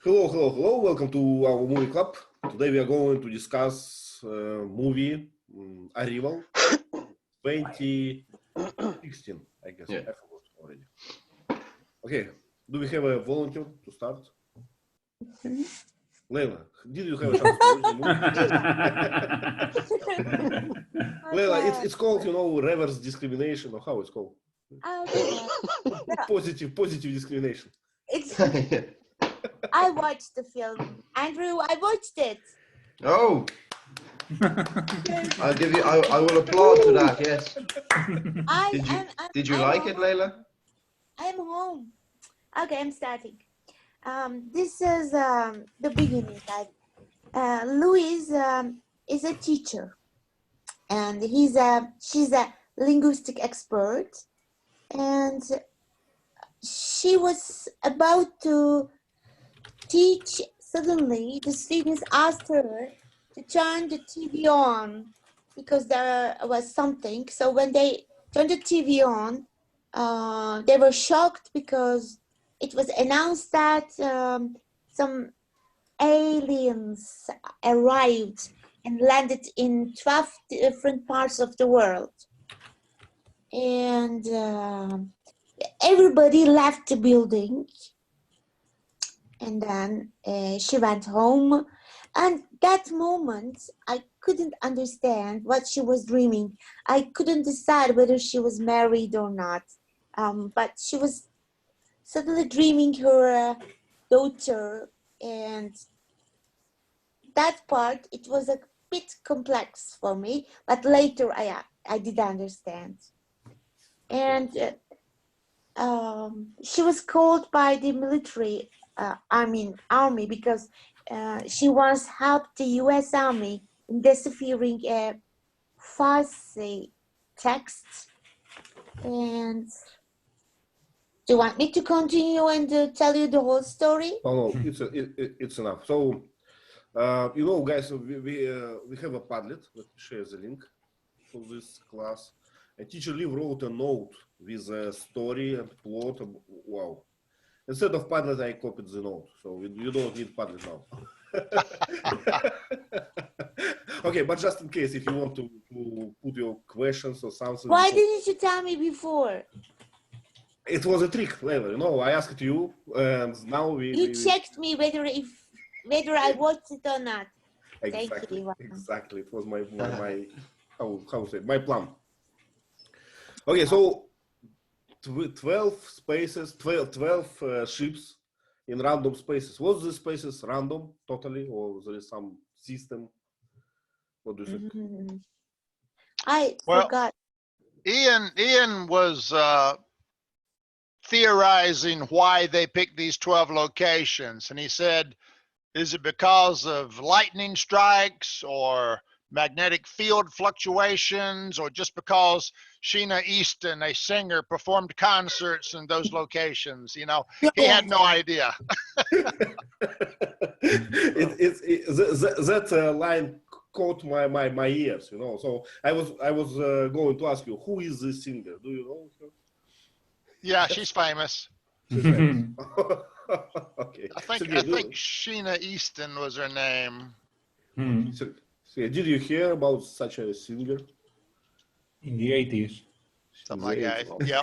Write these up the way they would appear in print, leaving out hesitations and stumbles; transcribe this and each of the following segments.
Hello, hello, hello. Welcome to our movie club. Today we are going to discuss movie Arrival 2016, I guess. Yeah. I forgot already. Okay, do we have a volunteer to start? Leila, did you have a chance to watch the movie? Leila, it's called, reverse discrimination, or how it's called? Positive discrimination. I watched the film. Andrew, I watched it. Oh, I'll give you. I will applaud to that. Yes. Did you like it, Leila? I'm home. Okay, I'm starting. This is the beginning. Louise is a teacher, and she's a linguistic expert, and she was about to teach. Suddenly, the students asked her to turn the TV on because there was something. So when they turned the TV on, they were shocked because it was announced that some aliens arrived and landed in 12 different parts of the world. And everybody left the building. And then she went home. And that moment, I couldn't understand what she was dreaming. I couldn't decide whether she was married or not. But she was suddenly dreaming her daughter. And that part, it was a bit complex for me. But later, I did understand. And she was called by the military army because she once helped the U.S. Army in deciphering a Farsi text. And do you want me to continue and tell you the whole story? Oh, no, it's enough. So, guys, we have a Padlet. Let me share the link for this class. And teacher Liv wrote a note with a story and plot. Wow. Instead of Padlet, I copied the note. So you don't need Padlet now. Okay, but just in case, if you want to put your questions or something. Why didn't you tell me before? It was a trick, Leila. I asked you, and now You checked me whether I watched it or not. Exactly. Thank you. Exactly. It was my how say my plan. Okay, so 12 spaces, 12 ships in random spaces. Was the spaces random totally, or there is some system? What do you think? I forgot. Ian was theorizing why they picked these 12 locations, and he said, is it because of lightning strikes or magnetic field fluctuations, or just because Sheena Easton, a singer, performed concerts in those locations? He had no idea. That line caught my ears, So I was going to ask you, who is this singer? Do you know her? Yeah, she's famous. She's famous. Okay. I think Sheena Easton was her name. So, did you hear about such a singer? In the 80s. Something like that. Yeah,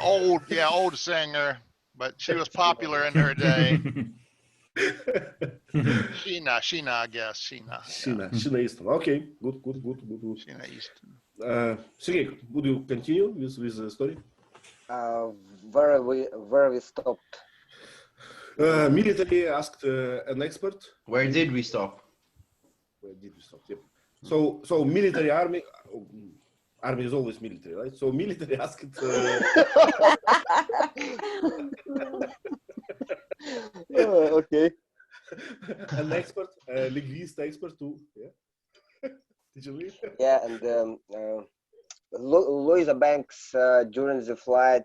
old singer, but she was popular in her day. Sheena, I guess. Sheena Easton. Okay, good. Sheena Easton. Sergey, would you continue with the story? Where we stopped? Military asked an expert. Where did we stop? Yep. So military army is always military, right? So military asked. Okay. An expert, a linguist expert too. Yeah. Did you read? Yeah, and Louisa Banks during the flight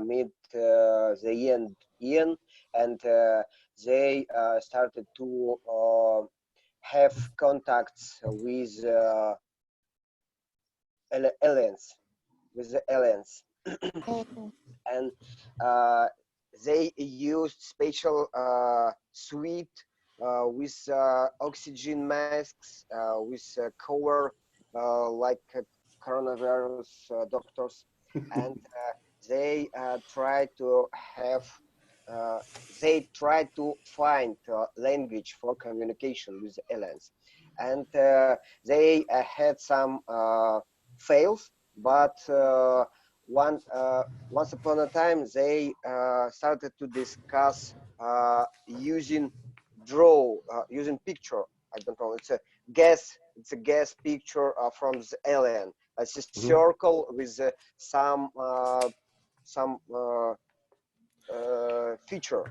meet the Ian, and they started to have contacts with aliens, and they used special suite with oxygen masks, with cover like coronavirus doctors, and they try to have. They try to find language for communication with aliens, and they had some fails, but once upon a time they started to discuss using using picture. I don't know, it's a gas picture from the alien. It's a circle with some feature.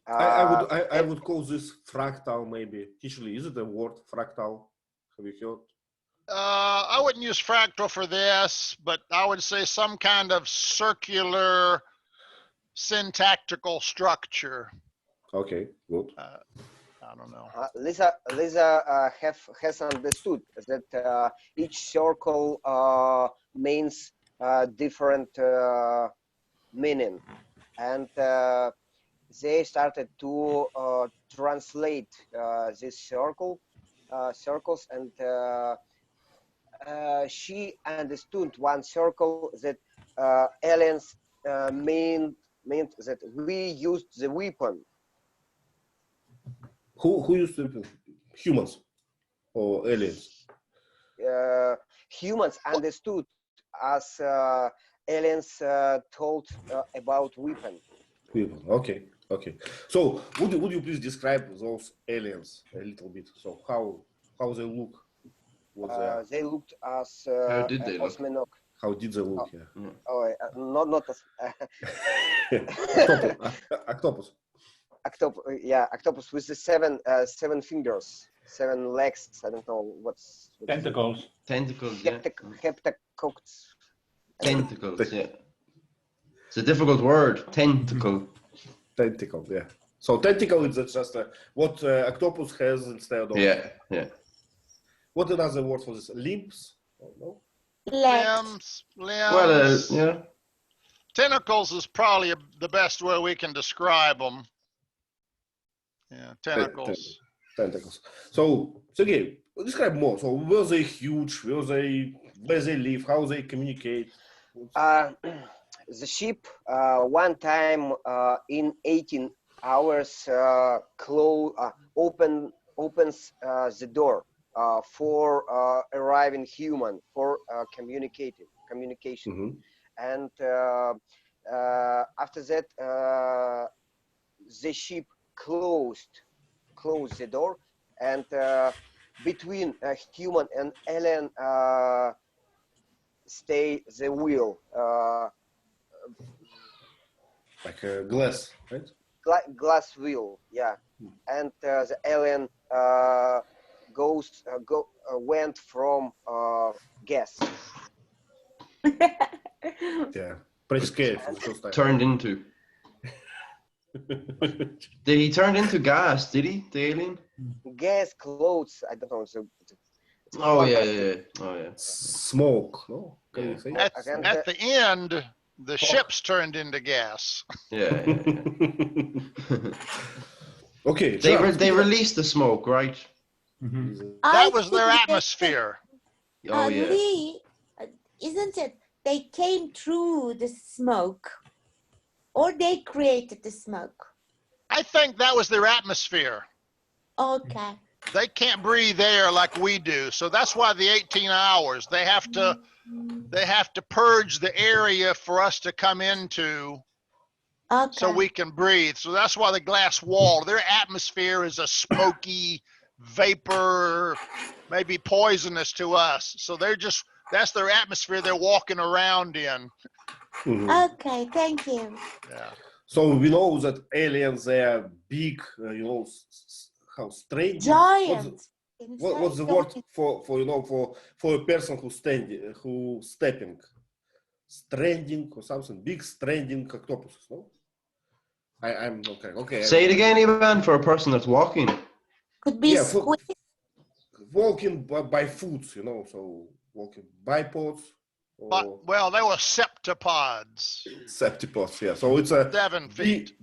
I would call this fractal maybe. Teacher, is it a word fractal? Have you heard? I wouldn't use fractal for this, but I would say some kind of circular syntactical structure. Okay, good. I don't know. Lisa has understood that each circle means different meaning, and they started to translate these circles, and she understood one circle that aliens meant that we used the weapon. Who used to humans or aliens? Humans understood as aliens told about weapon. Okay. So would you please describe those aliens a little bit? So how they look? What they looked as How did they look? osminoc. how did they look? Yeah. Oh, not as Octopus. octopus with the seven fingers, 7 legs. I don't know what's Tentacles. Tentacles, yeah. Heptacoccus. Tentacles, yeah. It's a difficult word. Tentacle. Tentacle, yeah. So tentacle is just what octopus has instead of. Yeah. What another word for this? Limbs? Oh, no? Legs. Limbs. Well, yeah. Tentacles is probably the best way we can describe them. Yeah, tentacles. Tentacles. So Sergey, describe more. So were they huge? Where they live? How they communicate? The ship one time in 18 hours opens the door for arriving human, for communication. And after that the ship closed the door, and between human and alien stay the wheel, Like a glass, right? glass wheel, yeah. And the alien went from gas. Yeah. Pretty scary for the first time. Turned into. Did he turn into gas? Did he, the alien? Gas, clothes, I don't know. It's Oh yeah. Smoke, no? Can you say? At the end, the ships turned into gas. Yeah. Okay. They released the smoke, right? That was their atmosphere. Oh yeah. Lee, isn't it? They came through the smoke, or they created the smoke. I think that was their atmosphere. Okay. They can't breathe air like we do, so that's why the 18 hours. They have to purge the area for us to come into, Okay. so we can breathe. So that's why the glass wall. Their atmosphere is a smoky vapor, maybe poisonous to us. So that's their atmosphere they're walking around in. Okay, thank you. Yeah. So we know that aliens, they are big, how strange. Giant. What's the word for a person who's stepping? Stranding or something? Big stranding octopuses, no? I'm okay. Okay. Say it again, Ivan, for a person that's walking. Could be squid. Walking by foot, so walking bipods. But, well, they were septipods. Septipods, yeah. So it's a 7 feet.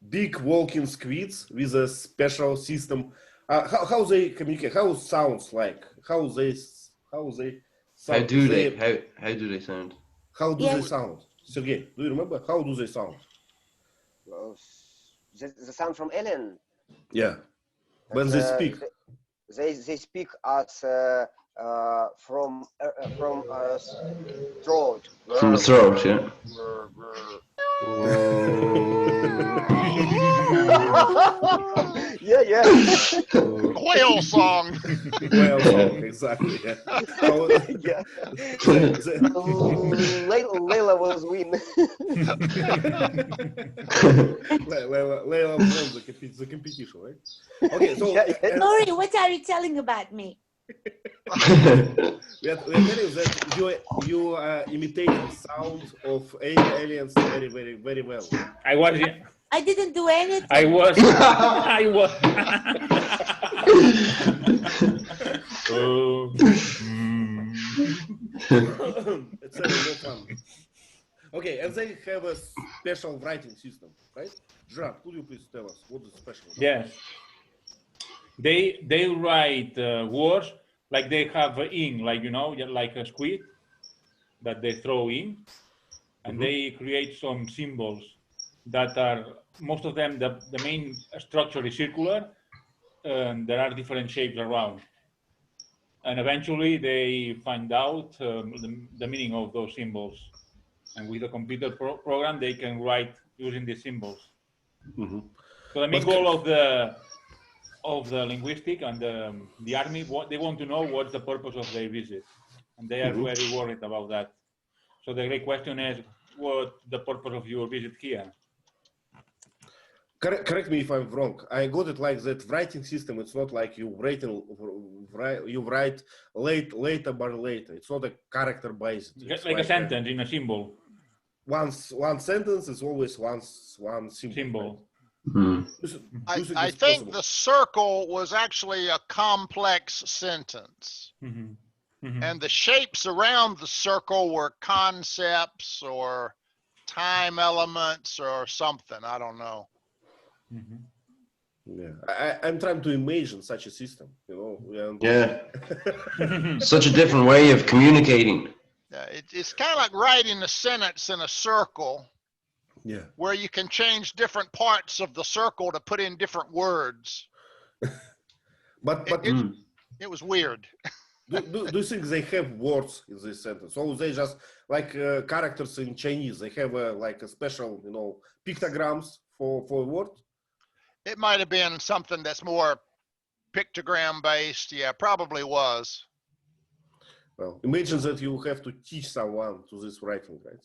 big walking squids with a special system. How they communicate? How it sounds like? How they sound? How do they sound? How do Yeah. they sound? Sergey, do you remember? How do they sound? The sound from alien. Yeah, when they speak. They speak as from throat. From the throat, yeah. Yeah. Whale song. Well, exactly. Yeah. Yeah. The- Layla was win. Layla won the competition, right? Okay, so Yeah. Sorry, what are you telling about me? we are telling you that you imitating sound of aliens very, very, very well. I was. I didn't do anything. I was. I was. Oh. It's no fun. Okay, and they have a special writing system, right? Gerard, could you please tell us what is special? Yes. They write words like they have ink, like like a squid that they throw in, and they create some symbols that are most of them. The main structure is circular, and there are different shapes around. And eventually they find out the meaning of those symbols, and with a computer program they can write using these symbols. Mm-hmm. So the main goal of the linguistic and the army, they want to know what's the purpose of their visit, and they are very worried about that. So the great question is, what's the purpose of your visit here? Correct me if I'm wrong. I got it like that writing system. It's not like you write later by later. It's not a character based. It's like a sentence in a symbol. One sentence is always one symbol. I think the circle was actually a complex sentence. Mm-hmm. Mm-hmm. And the shapes around the circle were concepts or time elements or something. I don't know. Mm-hmm. Yeah, I'm trying to imagine such a system. Yeah. Such a different way of communicating. It's kind of like writing a sentence in a circle. Yeah. Where you can change different parts of the circle to put in different words. But it was weird. do you think they have words in this sentence? Or they just like characters in Chinese? They have like a special, pictograms for a word? It might have been something that's more pictogram based. Yeah, probably was. Well, imagine that you have to teach someone to this writing, right?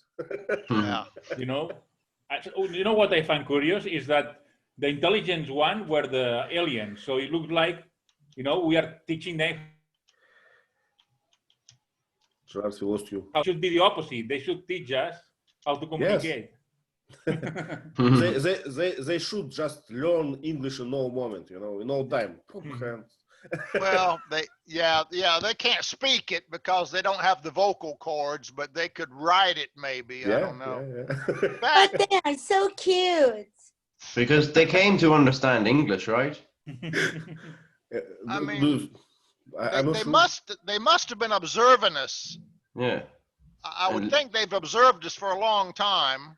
Yeah. You know what I find curious is that the intelligence one were the aliens. So it looked like, we are teaching them. Gerard, we lost you. It should be the opposite. They should teach us how to communicate. They should just learn English in no moment, in no time. Well, they can't speak it because they don't have the vocal cords, but they could write it maybe. I don't know. Yeah. But they are so cute. Because they came to understand English, right? I mean, they must have been observing us. Yeah. I would think they've observed us for a long time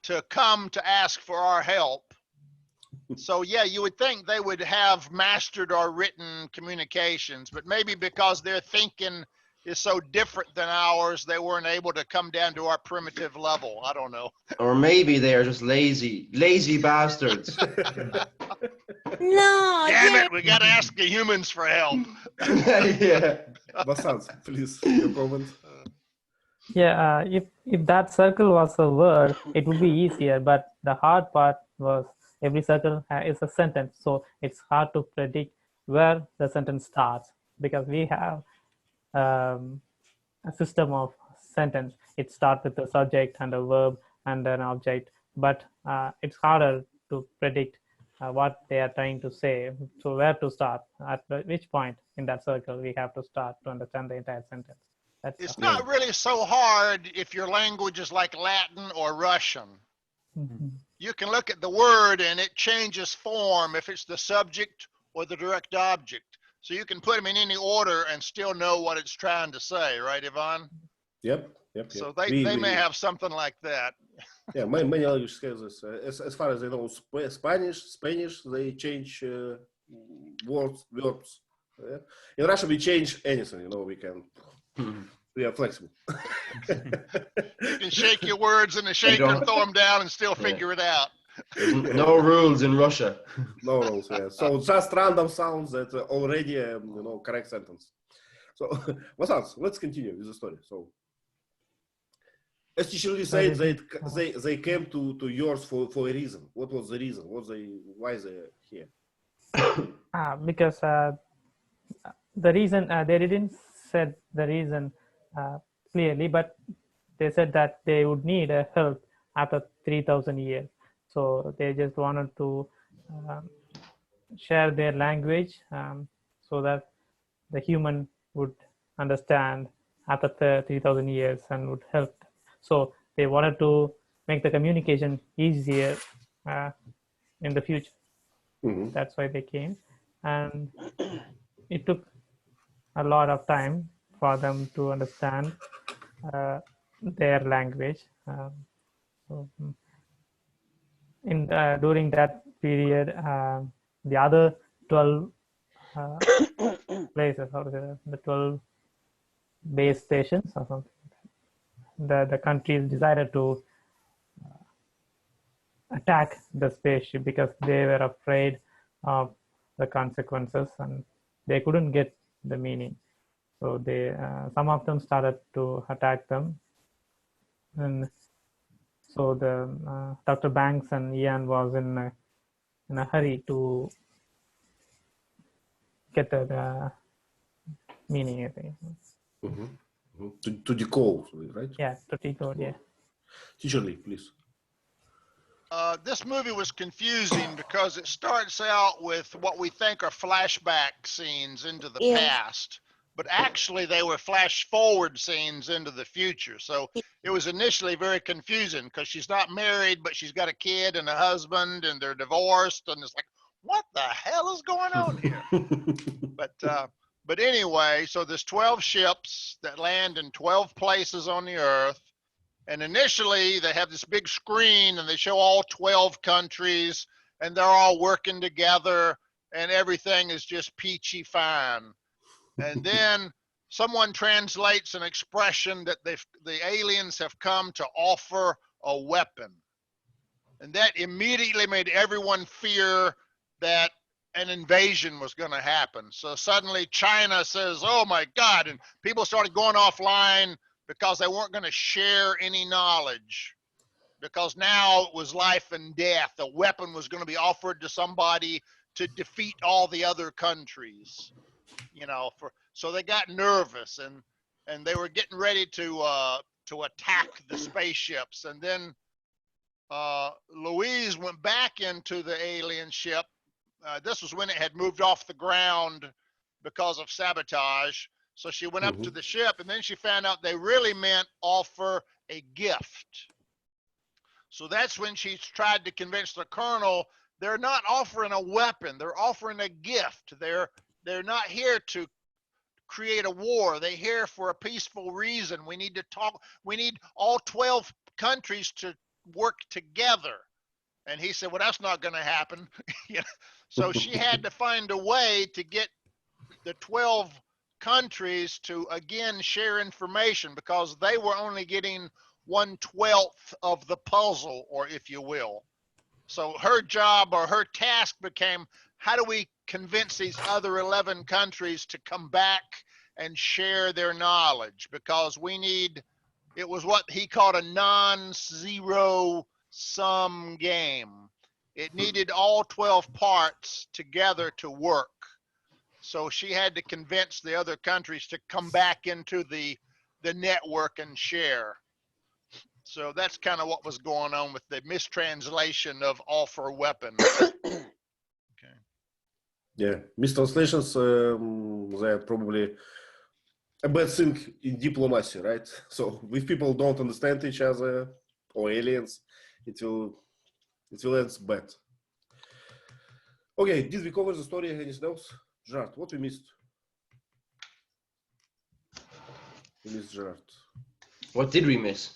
to come to ask for our help. So yeah, you would think they would have mastered our written communications, but maybe because their thinking is so different than ours, they weren't able to come down to our primitive level. I don't know. Or maybe they are just lazy bastards. No. Damn it, we got to ask the humans for help. Yeah. Vasant, please, your comment. Yeah, if that circle was a word, it would be easier. But the hard part was every circle is a sentence, so it's hard to predict where the sentence starts because we have a system of sentence. It starts with a subject and a verb and an object, but it's harder to predict what they are trying to say. So where to start? At which point in that circle we have to start to understand the entire sentence. It's not really so hard if your language is like Latin or Russian. Mm-hmm. you can look at the word and it changes form if it's the subject or the direct object. So you can put them in any order and still know what it's trying to say, right, Ivan? Yep. So they may have something like that. Yeah, many languages have this. As far as I know, Spanish, they change words, verbs. In Russia, we change anything. You know, we can. We are flexible. You can shake your words in a shaker and throw them down and still figure it out. No rules in Russia. No rules. Yeah. So just random sounds that already correct sentence. So, let's continue with the story. So, as teacher Lee said, they came to yours for a reason. What was the reason? Why they here? Because the reason they didn't said the reason clearly, but they said that they would need a help after 3,000 years. So they just wanted to share their language so that the human would understand after 3,000 years and would help. So they wanted to make the communication easier in the future. Mm-hmm. That's why they came. And it took a lot of time for them to understand their language. During that period, the other 12 places, the 12 base stations or something, the countries decided to attack the spaceship because they were afraid of the consequences and they couldn't get the meaning. So some of them started to attack them, and so the Dr. Banks and Ian was in a hurry to get the meaning, I think. Mm-hmm. Mm-hmm. To decode, right? Yeah, to decode, yeah. Teacher Lee, please. This movie was confusing because it starts out with what we think are flashback scenes into the past, but actually they were flash forward scenes into the future. So it was initially very confusing because she's not married, but she's got a kid and a husband and they're divorced. And it's like, what the hell is going on here? But anyway, so there's 12 ships that land in 12 places on the earth. And initially they have this big screen and they show all 12 countries and they're all working together and everything is just peachy fine. And then someone translates an expression that the aliens have come to offer a weapon. And that immediately made everyone fear that an invasion was going to happen. So suddenly China says, oh my God, and people started going offline because they weren't going to share any knowledge, because now it was life and death. A weapon was going to be offered to somebody to defeat all the other countries, so they got nervous and they were getting ready to attack the spaceships. And then Louise went back into the alien ship. This was when it had moved off the ground because of sabotage. So she went up to the ship and then she found out they really meant offer a gift. So that's when she tried to convince the colonel they're not offering a weapon, they're offering a gift. They're not here to create a war. They're here for a peaceful reason. We need to talk. We need all 12 countries to work together. And he said, well, that's not going to happen. So she had to find a way to get the 12 countries to again share information, because they were only getting 1/12 of the puzzle, or if you will. So her job or her task became, how do we convince these other 11 countries to come back and share their knowledge? Because we need, it was what he called a non-zero sum game. It needed all 12 parts together to work. So she had to convince the other countries to come back into the network and share. So that's kind of what was going on with the mistranslation of offer weapon. Okay. Yeah, mistranslations, they're probably a bad thing in diplomacy, right? So if people don't understand each other or aliens, it will It will end bad. Okay, did we cover the story? Anything else? Gerard, what we missed? We missed Gerard. What did we miss?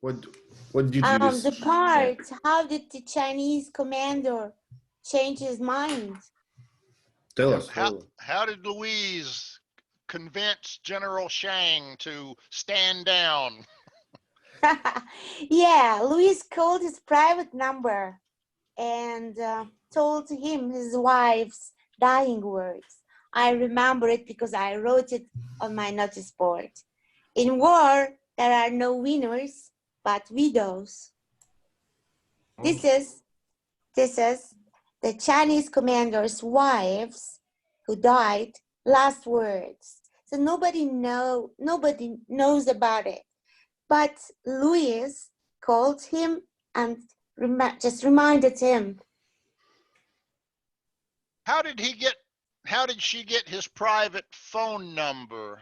What did we miss? The part, how did the Chinese commander change his mind? Tell us. How did Louise convince General Shang to stand down? Yeah, Louis called his private number and told him his wife's dying words. I remember it because I wrote it on my notice board. In war, there are no winners, but widows. This is the Chinese commander's wives who died last words. So nobody knows about it. But Louis called him and just reminded him. How did she get his private phone number?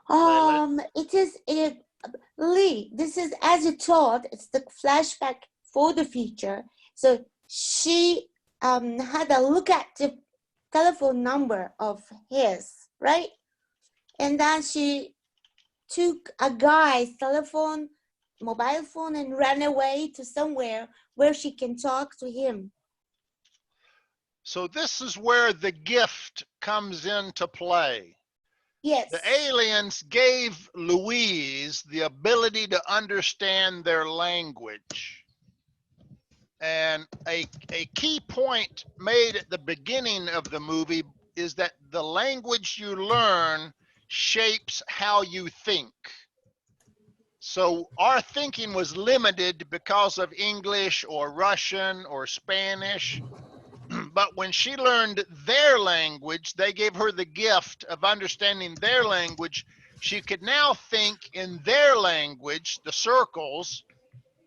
It is Lee. This is as you thought. It's the flashback for the future. So she had a look at the telephone number of his, right? And then she took a guy's mobile phone, and ran away to somewhere where she can talk to him. So this is where the gift comes into play. Yes. The aliens gave Louise the ability to understand their language. And a key point made at the beginning of the movie is that the language you learn shapes how you think. So our thinking was limited because of English or Russian or Spanish. But when she learned their language, they gave her the gift of understanding their language. She could now think in their language, the circles,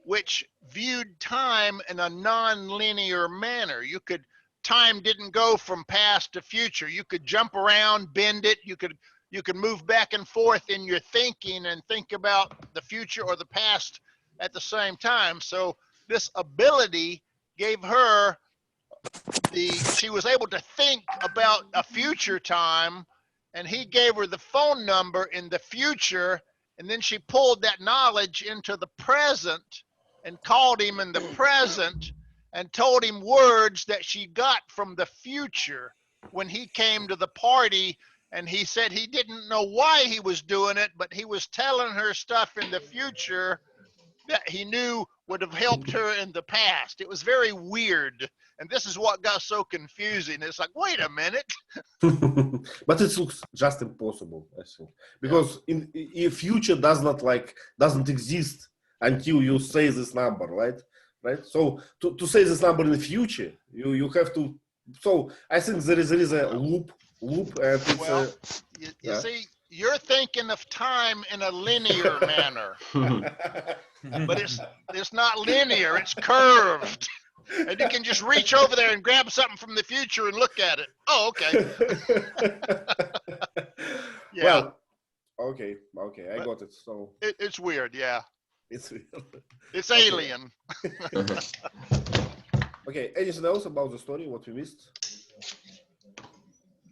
which viewed time in a non-linear manner. Time didn't go from past to future. You could jump around, bend it. You could move back and forth in your thinking and think about the future or the past at the same time. So this ability gave her she was able to think about a future time, and he gave her the phone number in the future, and then she pulled that knowledge into the present and called him in the present and told him words that she got from the future when he came to the party. And he said he didn't know why he was doing it, but he was telling her stuff in the future that he knew would have helped her in the past. It was very weird. And this is what got so confusing. It's like, wait a minute. But it looks just impossible, I think. Because if future doesn't exist until you say this number, right? So to say this number in the future, you have to. So I think there is a loop. And it's well, you see, you're thinking of time in a linear manner, but it's not linear. It's curved, and you can just reach over there and grab something from the future and look at it. Oh, okay. Yeah. Well, okay, I got it. So it's weird, yeah. It's weird. It's alien. Okay, anything else about the story? What we missed?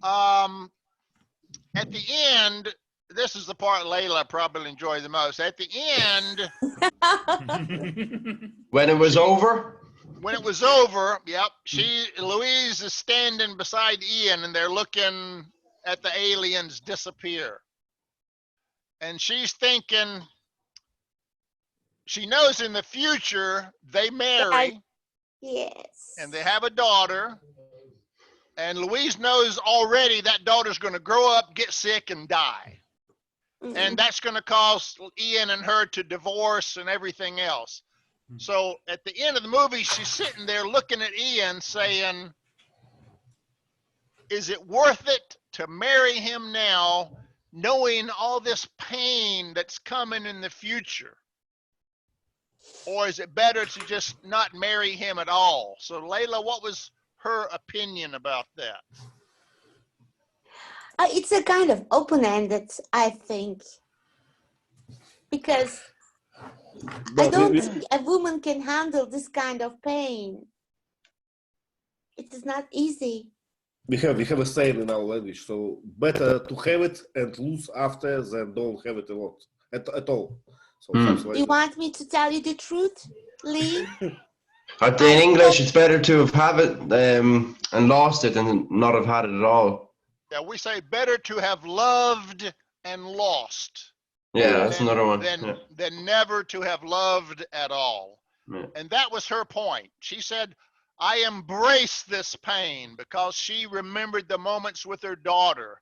At the end, this is the part Layla probably enjoyed the most. At the end, when it was over, yep, Louise is standing beside Ian, and they're looking at the aliens disappear. And she's thinking, she knows in the future they marry. Yes. And they have a daughter. And Louise knows already that daughter's going to grow up, get sick, and die. Mm-hmm. And that's going to cause Ian and her to divorce and everything else. Mm-hmm. So at the end of the movie, she's sitting there looking at Ian saying, is it worth it to marry him now, knowing all this pain that's coming in the future? Or is it better to just not marry him at all? So Layla, what was her opinion about that? It's a kind of open-ended, I think, because I But don't think a woman can handle this kind of pain. It is not easy. we have a saying in our language, so better to have it and lose after than don't have it a lot at all. So something like You that. want me to tell you the truth, Lee? In English, it's better to have it and lost it than not have had it at all. Yeah, we say better to have loved and lost Yeah, that's than, another one. than, Yeah. than never to have loved at all. Yeah. And that was her point. She said, I embrace this pain because she remembered the moments with her daughter.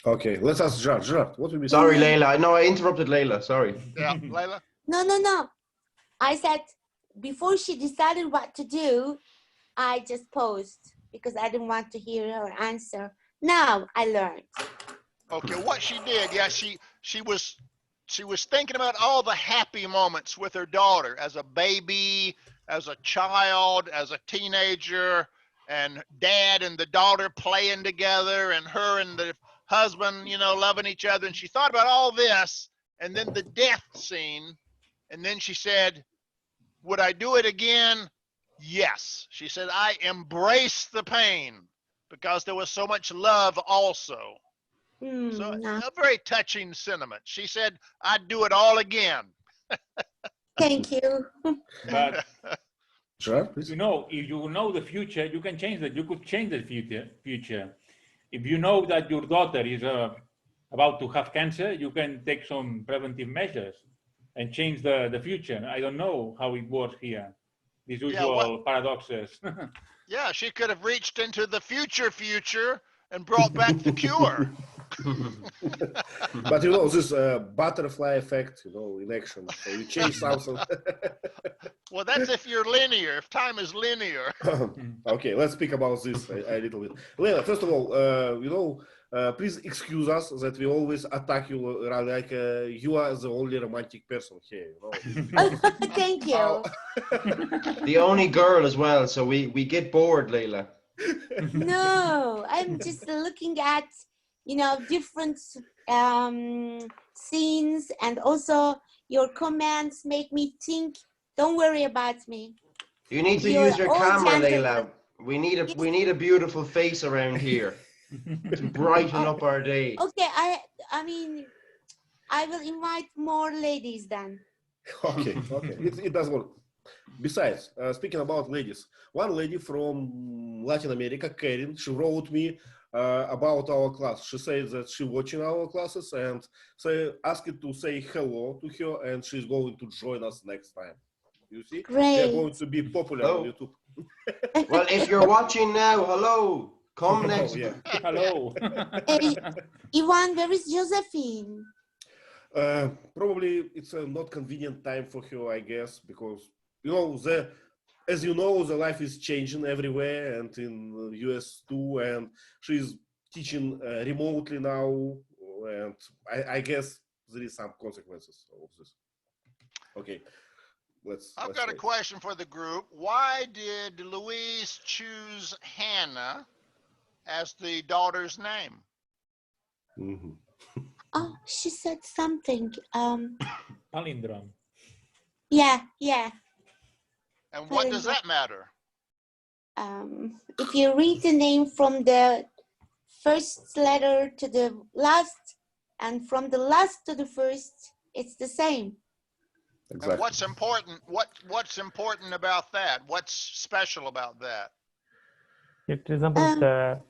Okay, let's ask Gerard. Gerard, what will be? Sorry, Layla. I know I interrupted Layla. Sorry. Yeah, Layla? No. I said before she decided what to do, I just paused because I didn't want to hear her answer. Now I learned. Okay, what she did, yeah, she was thinking about all the happy moments with her daughter as a baby, as a child, as a teenager, and dad and the daughter playing together, and her and the husband, you know, loving each other. And she thought about all this, and then the death scene, and then she said, would I do it again? Yes. She said, I embrace the pain because there was so much love also. So No. a very touching sentiment. She said, I'd do it all again. Thank you. But Gerard, please. you know, if you know the future, you can change that. You could change the future. If you know that your daughter is about to have cancer, you can take some preventive measures and change the future. I don't know how it works here. These usual paradoxes. Yeah, she could have reached into the future and brought back the cure. But you know this butterfly effect, you know, in action. So you change something. Well, that's if you're linear, if time is linear. Okay, let's speak about this a little bit. Leila, first of all, you know, please excuse us that we always attack you like you are the only romantic person here. You know. Thank you. The only girl as well, so we get bored, Layla. No, I'm just looking at, you know, different scenes, and also your comments make me think. Don't worry about me. You need to You're use your all camera, gentlemen. Layla. We need a beautiful face around here to brighten up our day. Okay, I mean, I will invite more ladies then. Okay, it does work. Besides, speaking about ladies, one lady from Latin America, Karen, she wrote me about our class. She said that she watching our classes and asked to say hello to her, and she's going to join us next time. You see, we are Great. going to be popular on YouTube. Well, if you're watching now, hello. Come next. Oh, yeah. Hello. Hey, Ivan, where is Josephine? Probably it's a not convenient time for her, I guess, because you know as you know, the life is changing everywhere, and in the US too, and she's teaching remotely now, and I guess there is some consequences of this. Okay, I've got a question for the group. Why did Louise choose Hannah as the daughter's name? Mm-hmm. Oh, she said something. Palindrome. Yeah. And what does that matter? If you read the name from the first letter to the last, and from the last to the first, it's the same. Exactly. And what's important? What's important about that? What's special about that? It resembles the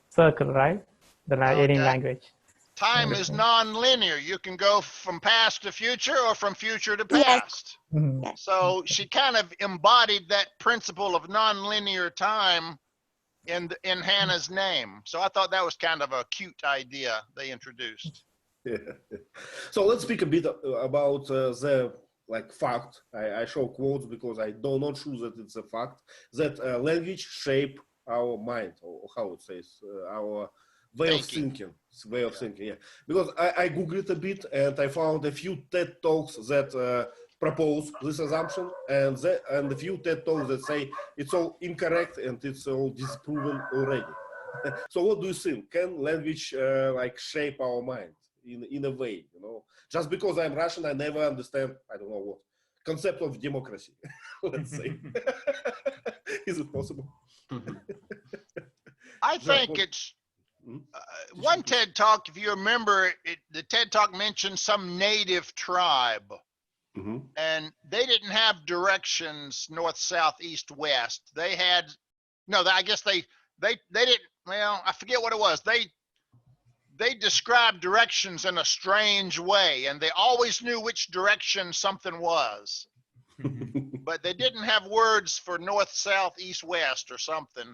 circle, right? The Aryan Okay. language. Time is non-linear. You can go from past to future or from future to Yes. past. Mhm. So she kind of embodied that principle of non-linear time in Hannah's name. So I thought that was kind of a cute idea they introduced. Yeah. So let's speak a bit about the fact. I show quotes because I do not sure that it's a fact that language shape our mind, or how it says, our way of thinking. Yeah. Because I googled a bit and I found a few TED talks that propose this assumption, and a few TED talks that say it's all incorrect and it's all disproven already. So what do you think? Can language shape our mind? in a way, you know. Just because I'm Russian, I never understand, I don't know what, concept of democracy, let's say. Is it possible? I think it's one TED Talk, if you remember, the TED Talk mentioned some native tribe. And they didn't have directions north, south, east, west. They had, no, I guess they didn't, well, I forget what it was. They described directions in a strange way, and they always knew which direction something was. But they didn't have words for north, south, east, west or something.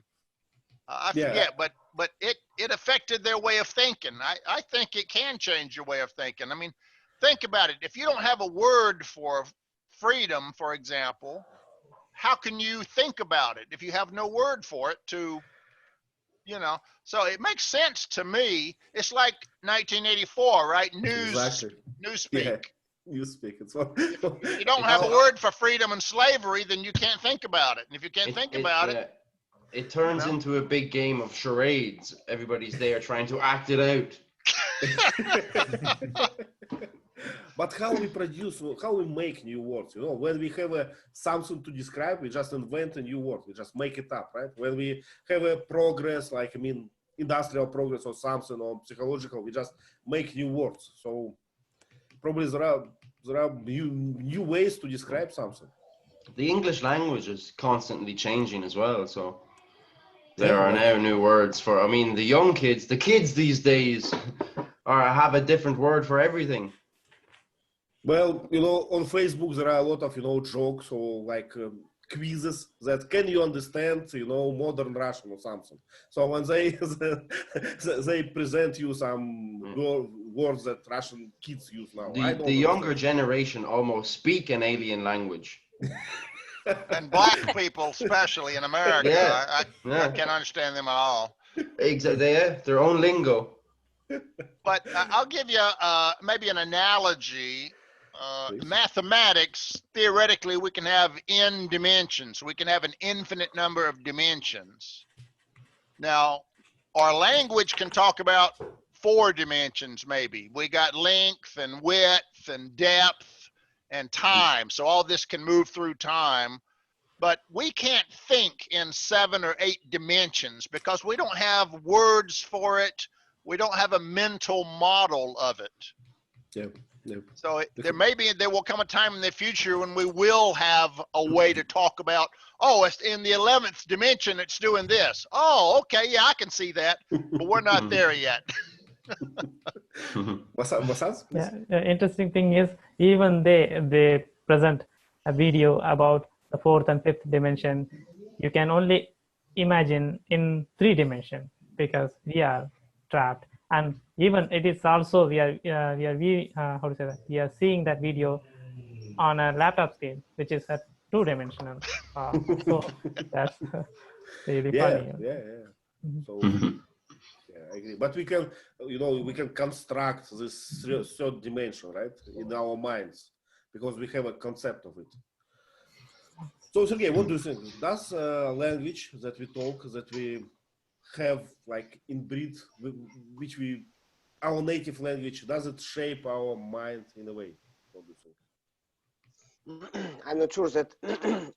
I forget, but it affected their way of thinking. I think it can change your way of thinking. I mean, think about it. If you don't have a word for freedom, for example, how can you think about it if you have no word for it to, you know? So it makes sense to me. It's like 1984, right? Newspeak. Yeah. Newspeak. It's what, if you don't have a word for freedom and slavery, then you can't think about it. And if you can't think about it, it turns into a big game of charades. Everybody's there trying to act it out. But how we produce, how we make new words, you know, when we have something to describe, we just invent a new word, we just make it up, right? When we have a progress, like, I mean, industrial progress or something, or psychological, we just make new words. So probably there are new ways to describe something. The English language is constantly changing as well, so there are now new words for, I mean, the young kids, the kids these days have a different word for everything. Well, you know, on Facebook there are a lot of, you know, jokes or like quizzes that can you understand, you know, modern Russian or something. So when they present you some words that Russian kids use now. The younger generation almost speak an alien language. And black people, especially in America, I can't understand them at all. Exactly, their own lingo. But I'll give you maybe an analogy. Mathematics, theoretically, we can have n dimensions. We can have an infinite number of dimensions. Now, our language can talk about 4 dimensions, maybe. We got length and width and depth and time. So all this can move through time. But we can't think in 7 or 8 dimensions because we don't have words there don't have a mental model of it. Yep. So there will come a time in the future when we will have a way to talk about, oh, it's in the 11th dimension, it's doing this. Oh, okay, yeah, I can see that, but we're not there yet. Interesting thing is, even they present a video about the 4th and 5th dimension. You can only imagine in 3 dimensions because we are trapped. And even it is also we are seeing that video on a laptop screen, which is at 2-dimensional. So that's really funny. So I agree. But we can, you know, we can construct this 3rd dimension, right, in our minds because we have a concept of it. So Sergey, what do you think? Does language that we talk, that we have like inbreed, which our native language, does it shape our mind in a way? What do you think? I'm not sure that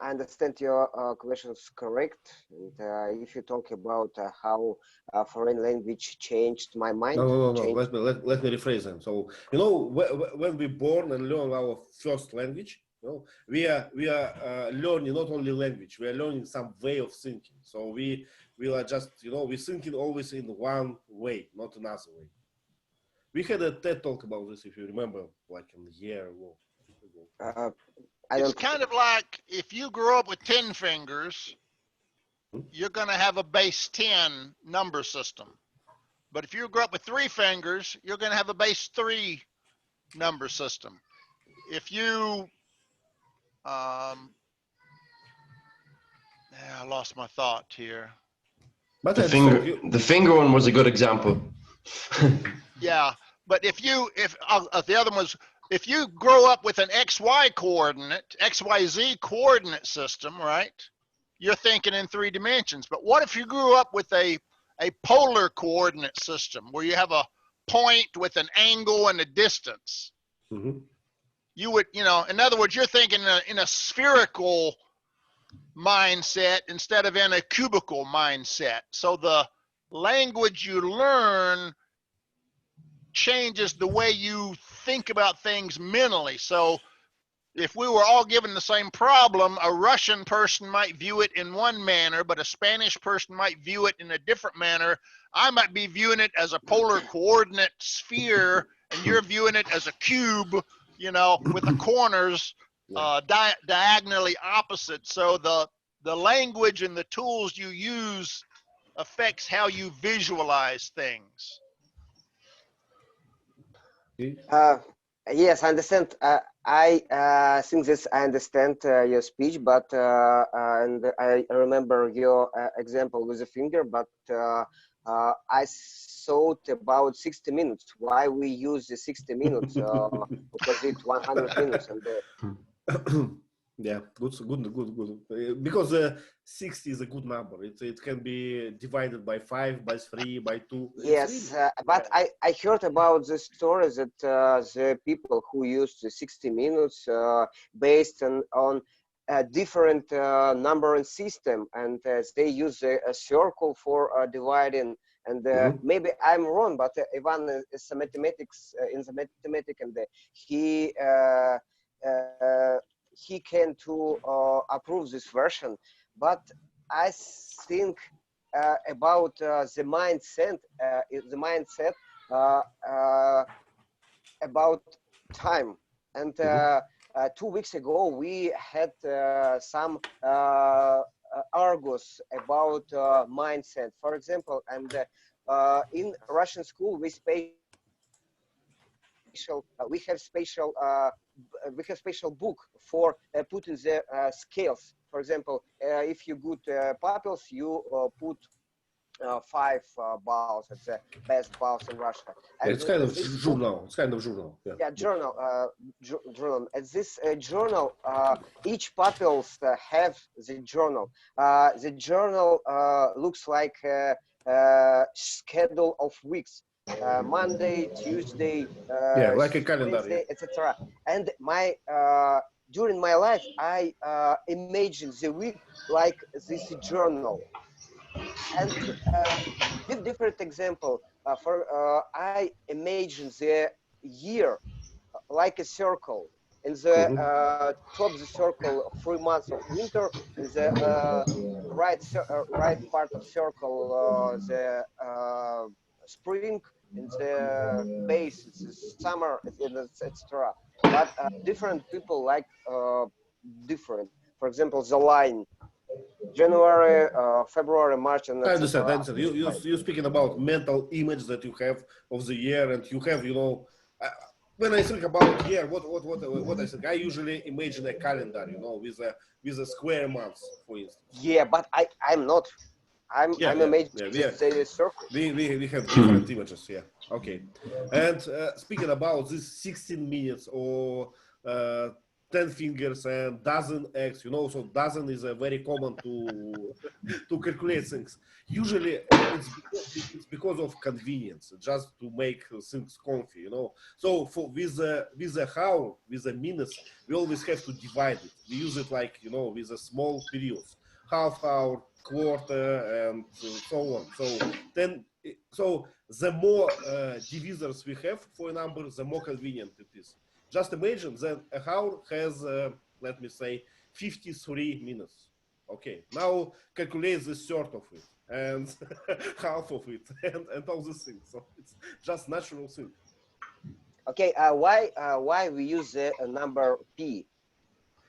I understand your questions correct. And if you talk about how foreign language changed my mind. No. Let me rephrase them. So, you know, when we born and learn our first language, you know, we are learning not only language, we are learning some way of thinking. So we are just, you know, we're thinking always in one way, not another way. We had a TED talk about this, if you remember, like a year ago. It's kind of like if you grew up with 10 fingers, you're going to have a base 10 number system. But if you grew up with 3 fingers, you're going to have a base 3 number system. If you, I lost my thought here. But the finger one was a good example. Yeah, but if the other one was, if you grow up with an XY coordinate, XYZ coordinate system, right? You're thinking in 3 dimensions. But what if you grew up with a polar coordinate system where you have a point with an angle and a distance. Mhm. You would, you know, in other words, you're thinking in a spherical mindset instead of in a cubical mindset. So the language you learn changes the way you think about things mentally. So if we were all given the same problem, a Russian person might view it in one manner, but a Spanish person might view it in a different manner. I might be viewing it as a polar coordinate sphere, and you're viewing it as a cube, you know, with the corners diagonally opposite. So the language and the tools you use affects how you visualize things. Yes, I understand. I think this. I understand your speech, but and I remember your example with the finger. But I thought about 60 minutes. Why we use the 60 minutes? Because it's 100 minutes, and Yeah, good. Because 60 is a good number. It can be divided by 5, by 3, by 2. yes, but I heard about the story that the people who use the 60 minutes based on a different numbering system, and they use a circle for dividing. And maybe I'm wrong, but Ivan is a mathematics in the mathematics, and he came to approve this version. But I think about the mindset about time. And 2 weeks ago we had some Argos about mindset, for example. And in Russian school we have special book for putting the scales. For example, if you good pupils, you put 5 balls. It's the best balls in Russia. And it's kind of this journal. It's kind of journal. yeah, journal. Journal. At this journal, each pupils have the journal. The journal looks like a schedule of weeks. Monday, Tuesday, Yeah, like a calendar. Wednesday, etc. And my during my life, I imagine the week like this journal. And give different example. I imagine the year like a circle. In the top of the circle, 3 months of winter. In the right part of circle, the spring. In the base, it's the summer, etc. But different people like different. For example, the line. January, February, March, and I understand. I etc. understand. You're speaking about mental image that you have of the year, and you have, you know, when I think about year, what I think, I usually imagine a calendar, you know, with a square months, for instance. Yeah, but I'm not. I'm imagining the circle. We have different images. Yeah. Okay. And speaking about this 16 minutes or 10 fingers and dozen eggs, you know, so dozen is a very common to calculate things. Usually it's because of convenience, just to make things comfy, you know. So for with the hour, with the minutes, we always have to divide it. We use it like, you know, with a small periods, half hour, quarter, and so on. So the more divisors we have for a number, the more convenient it is. Just imagine that a hour has, let me say, 53 minutes. Okay, now calculate the third of it and half of it and all these things. So it's just natural thing. Okay, why we use the number P?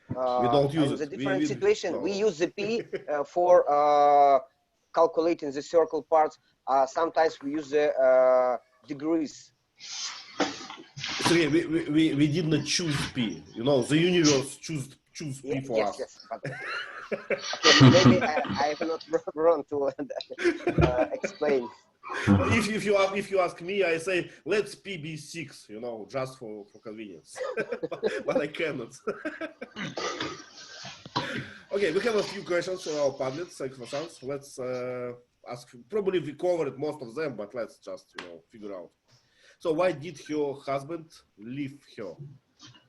We don't use in it. the different situation, no. we use the P for calculating the circle parts. Sometimes we use the degrees. We did not choose P. You know, the universe choose P for us. Yes, but okay, maybe I have not wrong to explain. If you ask me, I say let's P be 6. You know, just for convenience. but I cannot. Okay, we have a few questions for our Padlet. Thanks for sounds. Let's ask. Probably we covered most of them, but let's just, you know, figure out. So why did her husband leave her?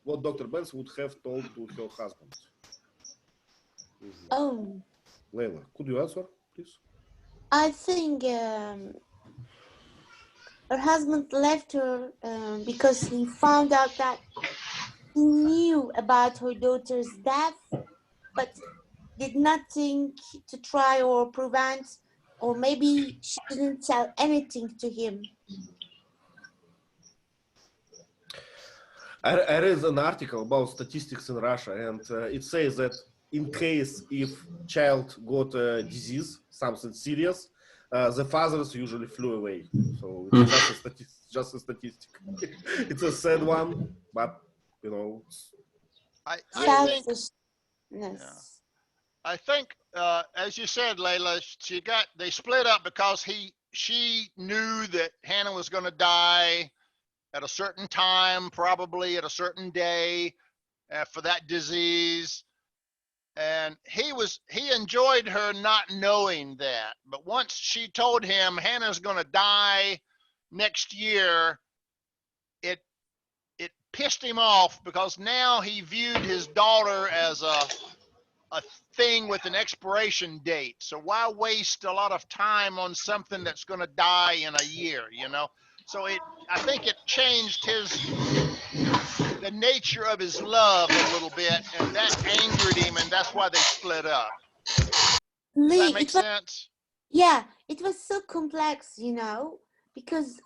What Dr. Benz would have told to her husband? Oh, Leila, could you answer, please? I think her husband left her because he found out that he knew about her daughter's death, but did nothing to try or prevent, or maybe she didn't tell anything to him. I read an article about statistics in Russia, and it says that in case if child got a disease, something serious, the fathers usually flew away. So it's just a statistic. It's a sad one, but you know. I think, Selfishness. I think, as you said, Layla, they split up because she knew that Hannah was going to die at a certain time, probably at a certain day, for that disease. And he enjoyed her not knowing that. But once she told him Hannah's going to die next year, it pissed him off, because now he viewed his daughter as a thing with an expiration date. So why waste a lot of time on something that's going to die in a year, you know? So I think it changed the nature of his love a little bit, and that angered him, and that's why they split up. Does Lee, that make sense? Yeah, it was so complex, you know, because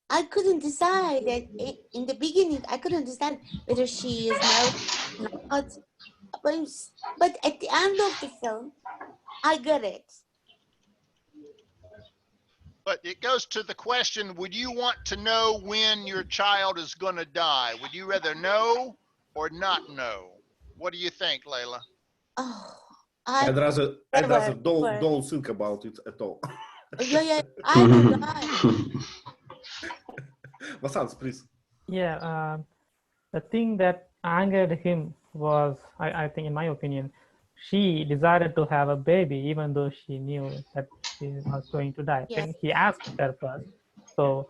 I couldn't decide that in the beginning. I couldn't understand whether she is married or not. But at the end of the film, I got it. But it goes to the question, would you want to know when your child is going to die? Would you rather know or not know? What do you think, Layla? Oh, I'd rather never. don't think about it at all. Yeah, I will die. Vasant, please. Yeah, the thing that angered him was, I think, in my opinion, she decided to have a baby even though she knew that she was going to die. Yes. When he asked her first, so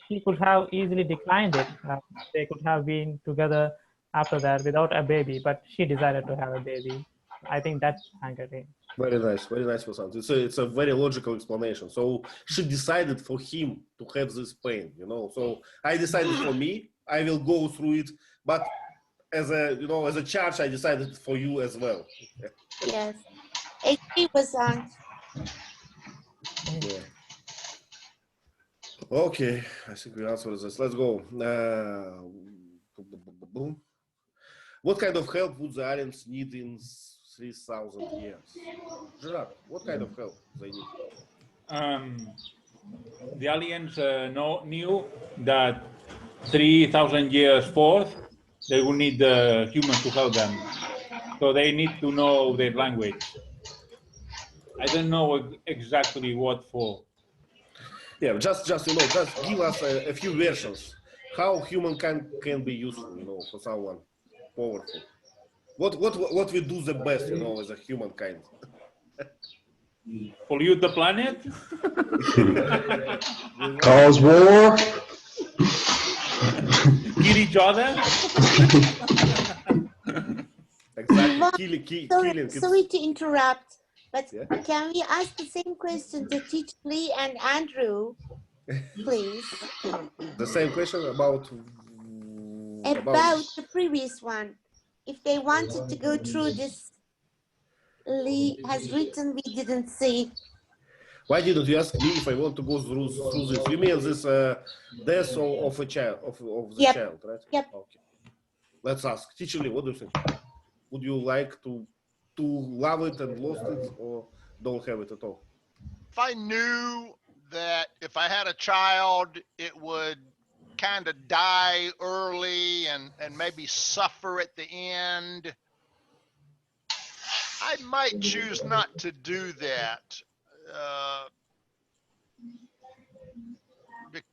she could have easily declined it. They could have been together after that without a baby, but she decided to have a baby. I think that angered him. Very nice, Vasant. It's a very logical explanation. So she decided for him to have this pain, you know. So I decided for me, I will go through it, but as a charge, I decided for you as well. Yes. 80%. Yeah. Okay, I think we answered this. Let's go. What kind of help would the aliens need in 3,000 years? Gerard, what kind of help they need? The aliens knew that 3,000 years forth, they will need humans to help them. So they need to know their language. I don't know exactly what for. Yeah, just give us a few versions. How humankind can be useful, for someone powerful. What we do the best, as a humankind. Pollute the planet? Cause war? Kill each other? Exactly, killing. Sorry to interrupt, but Yeah? can we ask the same question to Teacher Lee and Andrew, please? The same question about the previous one. If they wanted to go through this, Lee has written, we didn't see. Why didn't you ask me if I want to go through this? You mean this death of a child, of the Yep. child, right? Yep. Okay. Let's ask. Teacher Lee, what do you think? Would you like to love it and lost it, or don't have it at all? If I knew that if I had a child, it would kind of die early and maybe suffer at the end, I might choose not to do that.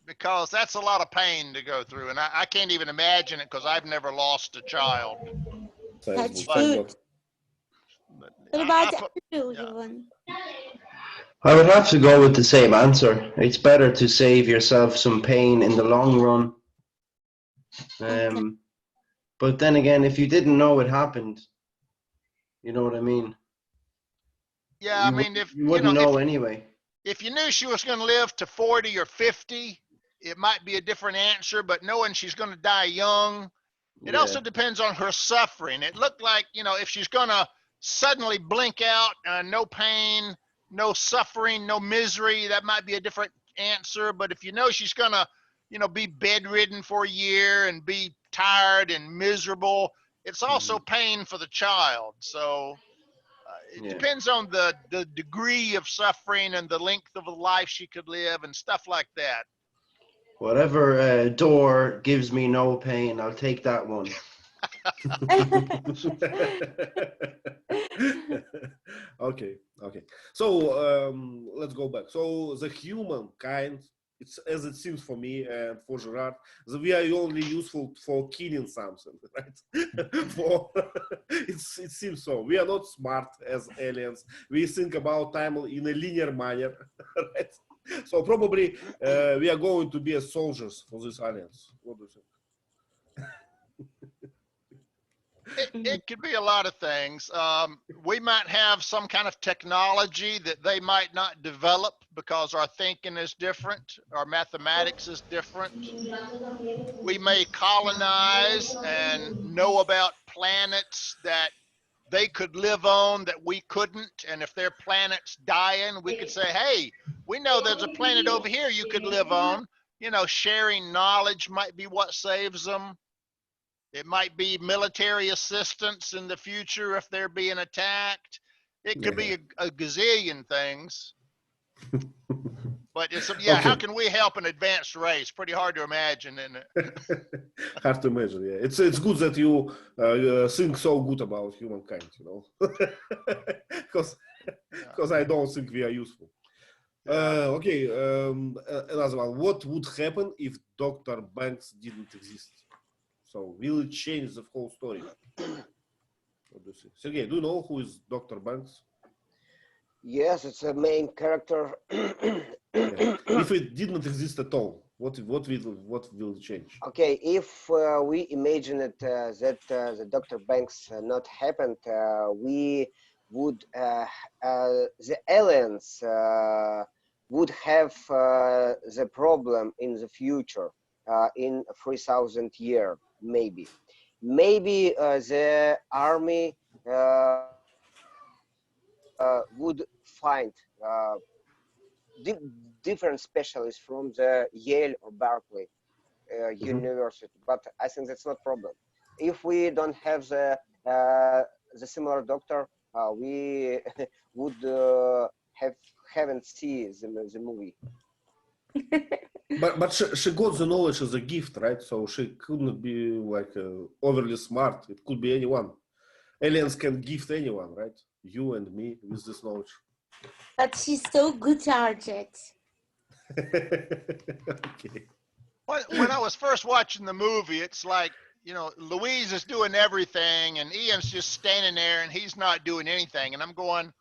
Because that's a lot of pain to go through, and I can't even imagine it because I've never lost a child. That's But- good. But What about I put- Andrew, yeah. even? I would have to go with the same answer. It's better to save yourself some pain in the long run. But then again, if you didn't know it happened, you know what I mean? Yeah, I mean, if You wouldn't know anyway. if you knew she was going to live to 40 or 50, it might be a different answer. But knowing she's going to die young, it also depends on her suffering. It looked like, you know, if she's going to suddenly blink out, no pain, no suffering, no misery, that might be a different answer. But if you know she's going to, you know, be bedridden for a year and be tired and miserable, it's also pain for the child. So it depends on the degree of suffering and the length of the life she could live and stuff like that. Whatever door gives me no pain, I'll take that one. Okay. So let's go back. So the humankind, it's as it seems for me and for Gerard, that we are only useful for killing something, right? It seems so. We are not smart as aliens. We think about time in a linear manner, right? So probably we are going to be as soldiers for these aliens. What do you think? It could be a lot of things. We might have some kind of technology that they might not develop because our thinking is different, our mathematics is different. We may colonize and know about planets that they could live on that we couldn't. And if their planet's dying, we could say, hey, we know there's a planet over here you could live on. You know, sharing knowledge might be what saves them. It might be military assistance in the future if they're being attacked. It could be a gazillion things. But it's how can we help an advanced race? Pretty hard to imagine, isn't it? Hard to imagine. Yeah, it's good that you think so good about humankind, you know, because I don't think we are useful. Another one. What would happen if Dr. Banks didn't exist? So will it change the whole story? What do you think? Sergey, do you know who is Dr. Banks? Yes, it's a main character. If it didn't exist at all, what will change? Okay, if we imagine it, that the Dr. Banks not happened, we would the aliens would have the problem in the future in 3,000 years, maybe the army would find different specialists from the Yale or Berkeley university, but I think that's not problem. If we don't have the similar doctor, we would haven't seen the movie. But she got the knowledge as a gift, right? So she couldn't be like overly smart. It could be anyone. Aliens can gift anyone, right? You and me with this knowledge. But she's so good-hearted. Okay. When I was first watching the movie, it's like, you know, Louise is doing everything and Ian's just standing there and he's not doing anything. And I'm going,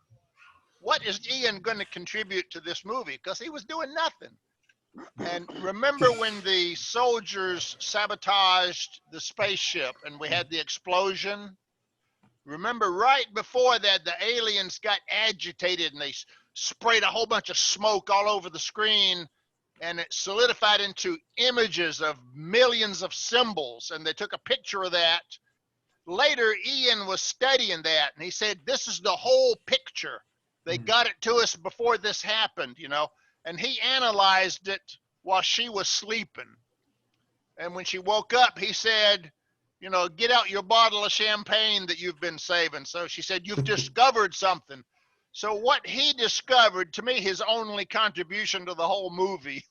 what is Ian going to contribute to this movie? Because he was doing nothing. And remember when the soldiers sabotaged the spaceship and we had the explosion? Remember right before that, the aliens got agitated and they sprayed a whole bunch of smoke all over the screen and it solidified into images of millions of symbols. And they took a picture of that. Later, Ian was studying that and he said, this is the whole picture. They got it to us before this happened, you know. And he analyzed it while she was sleeping. And when she woke up, he said, you know, get out your bottle of champagne that you've been saving. So she said, you've discovered something. So what he discovered, to me, his only contribution to the whole movie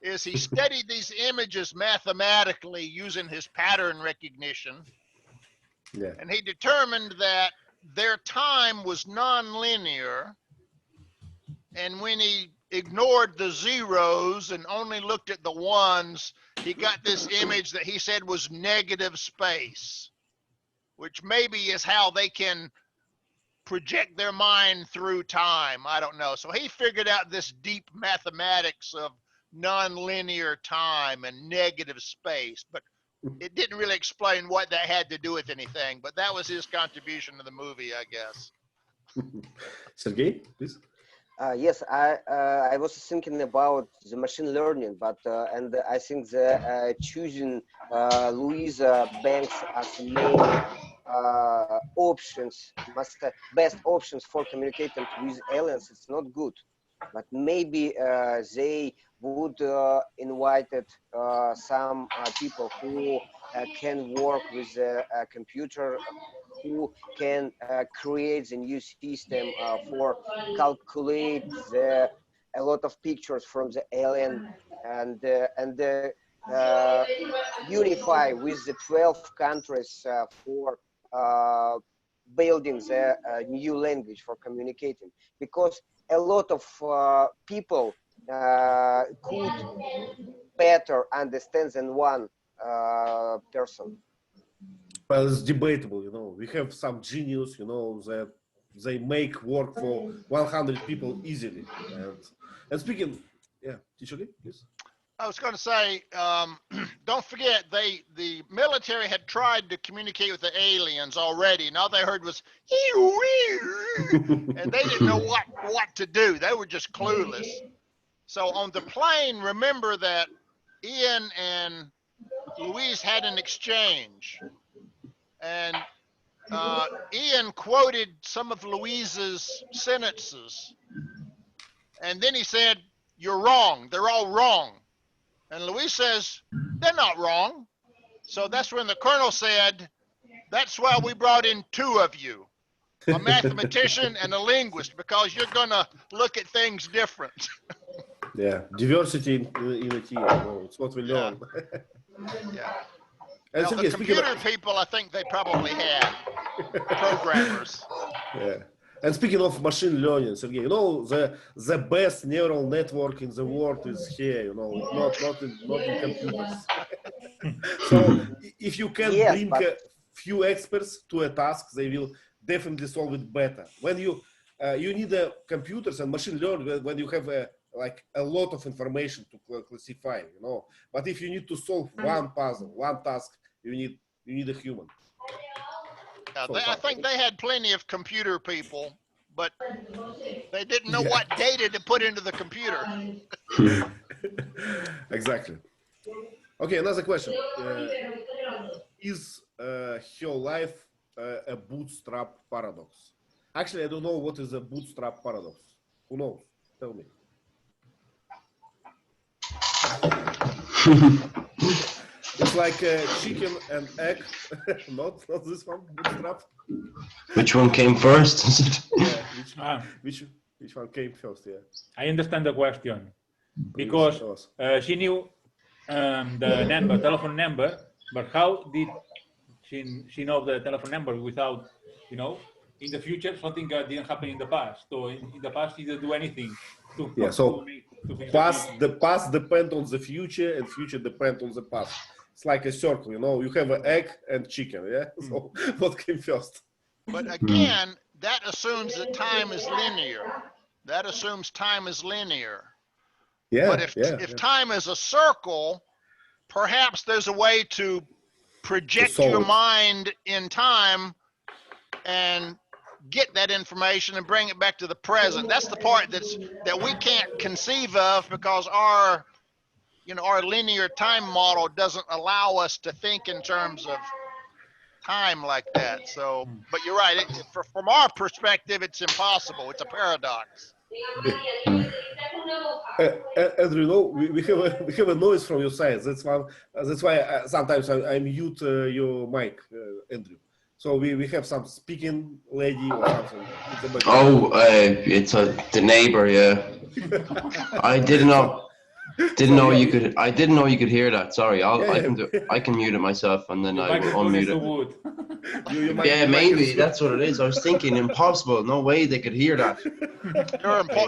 is he studied these images mathematically using his pattern recognition. Yeah. And he determined that their time was nonlinear. And when he ignored the zeros and only looked at the ones, he got this image that he said was negative space, which maybe is how they can project their mind through time. I don't know. So he figured out this deep mathematics of nonlinear time and negative space, but it didn't really explain what that had to do with anything. But that was his contribution to the movie, I guess. Sergey, please. Yes, I was thinking about the machine learning, but and I think the choosing Louisa Banks as main options, best options for communicating with aliens, it's not good. But maybe they would invited some people who can work with a computer, who can create a new system for calculate a lot of pictures from the alien and unify with the 12 countries for building the new language for communicating, because a lot of people could better understand than one person. Well, it's debatable, you know. We have some genius, you know, that they make work for 100 people easily. And speaking, yeah, teacher Lee, please. I was going to say, don't forget, the military had tried to communicate with the aliens already. And all they heard was, and they didn't know what to do. They were just clueless. So on the plane, remember that Ian and Louise had an exchange. And Ian quoted some of Louise's sentences. And then he said, "You're wrong. They're all wrong." And Louise says, "They're not wrong." So that's when the colonel said, "That's why we brought in two of you, a mathematician and a linguist, because you're going to look at things different." Yeah, diversity in a team. You know, it's what we learn. Yeah. And Well, Sergey, the computer people, I think they probably had programmers. Yeah. And speaking of machine learning, Sergey, you know, the best neural network in the world is here, you know, not in computers. So if you can bring a few experts to a task, they will definitely solve it better. When you need computers and machine learning when you have like a lot of information to classify, you know. But if you need to solve one puzzle, one task, you need a human. Yeah, I think they had plenty of computer people, but they didn't know what data to put into the computer. Exactly. Okay, another question. Is her life a bootstrap paradox? Actually, I don't know what is a bootstrap paradox. Who knows? Tell me. It's like chicken and egg. not this one, bootstrap. Which one came first? Yeah, which one came first? Yeah. I understand the question because she knew the telephone number, but how did she know the telephone number without, you know, in the future something didn't happen in the past. So in the past she didn't do anything to the past depend on the future and future depend on the past. It's like a circle, you know, you have an egg and chicken, yeah? So what came first? But again, that assumes that time is linear. That assumes time is linear. Yeah. But if time is a circle, perhaps there's a way to project your mind in time and get that information and bring it back to the present. That's the part that we can't conceive of because our linear time model doesn't allow us to think in terms of time like that. So, but you're right. From our perspective, it's impossible. It's a paradox. Andrew, you know, we have a noise from your side. That's why sometimes I mute your mic, Andrew. So we have some speaking lady or something. It's the neighbor. Yeah. I didn't know you could. I didn't know you could hear that. Sorry, I can mute it myself and then I will unmute it. Yeah, maybe that's what it is. I was thinking impossible. No way they could hear that.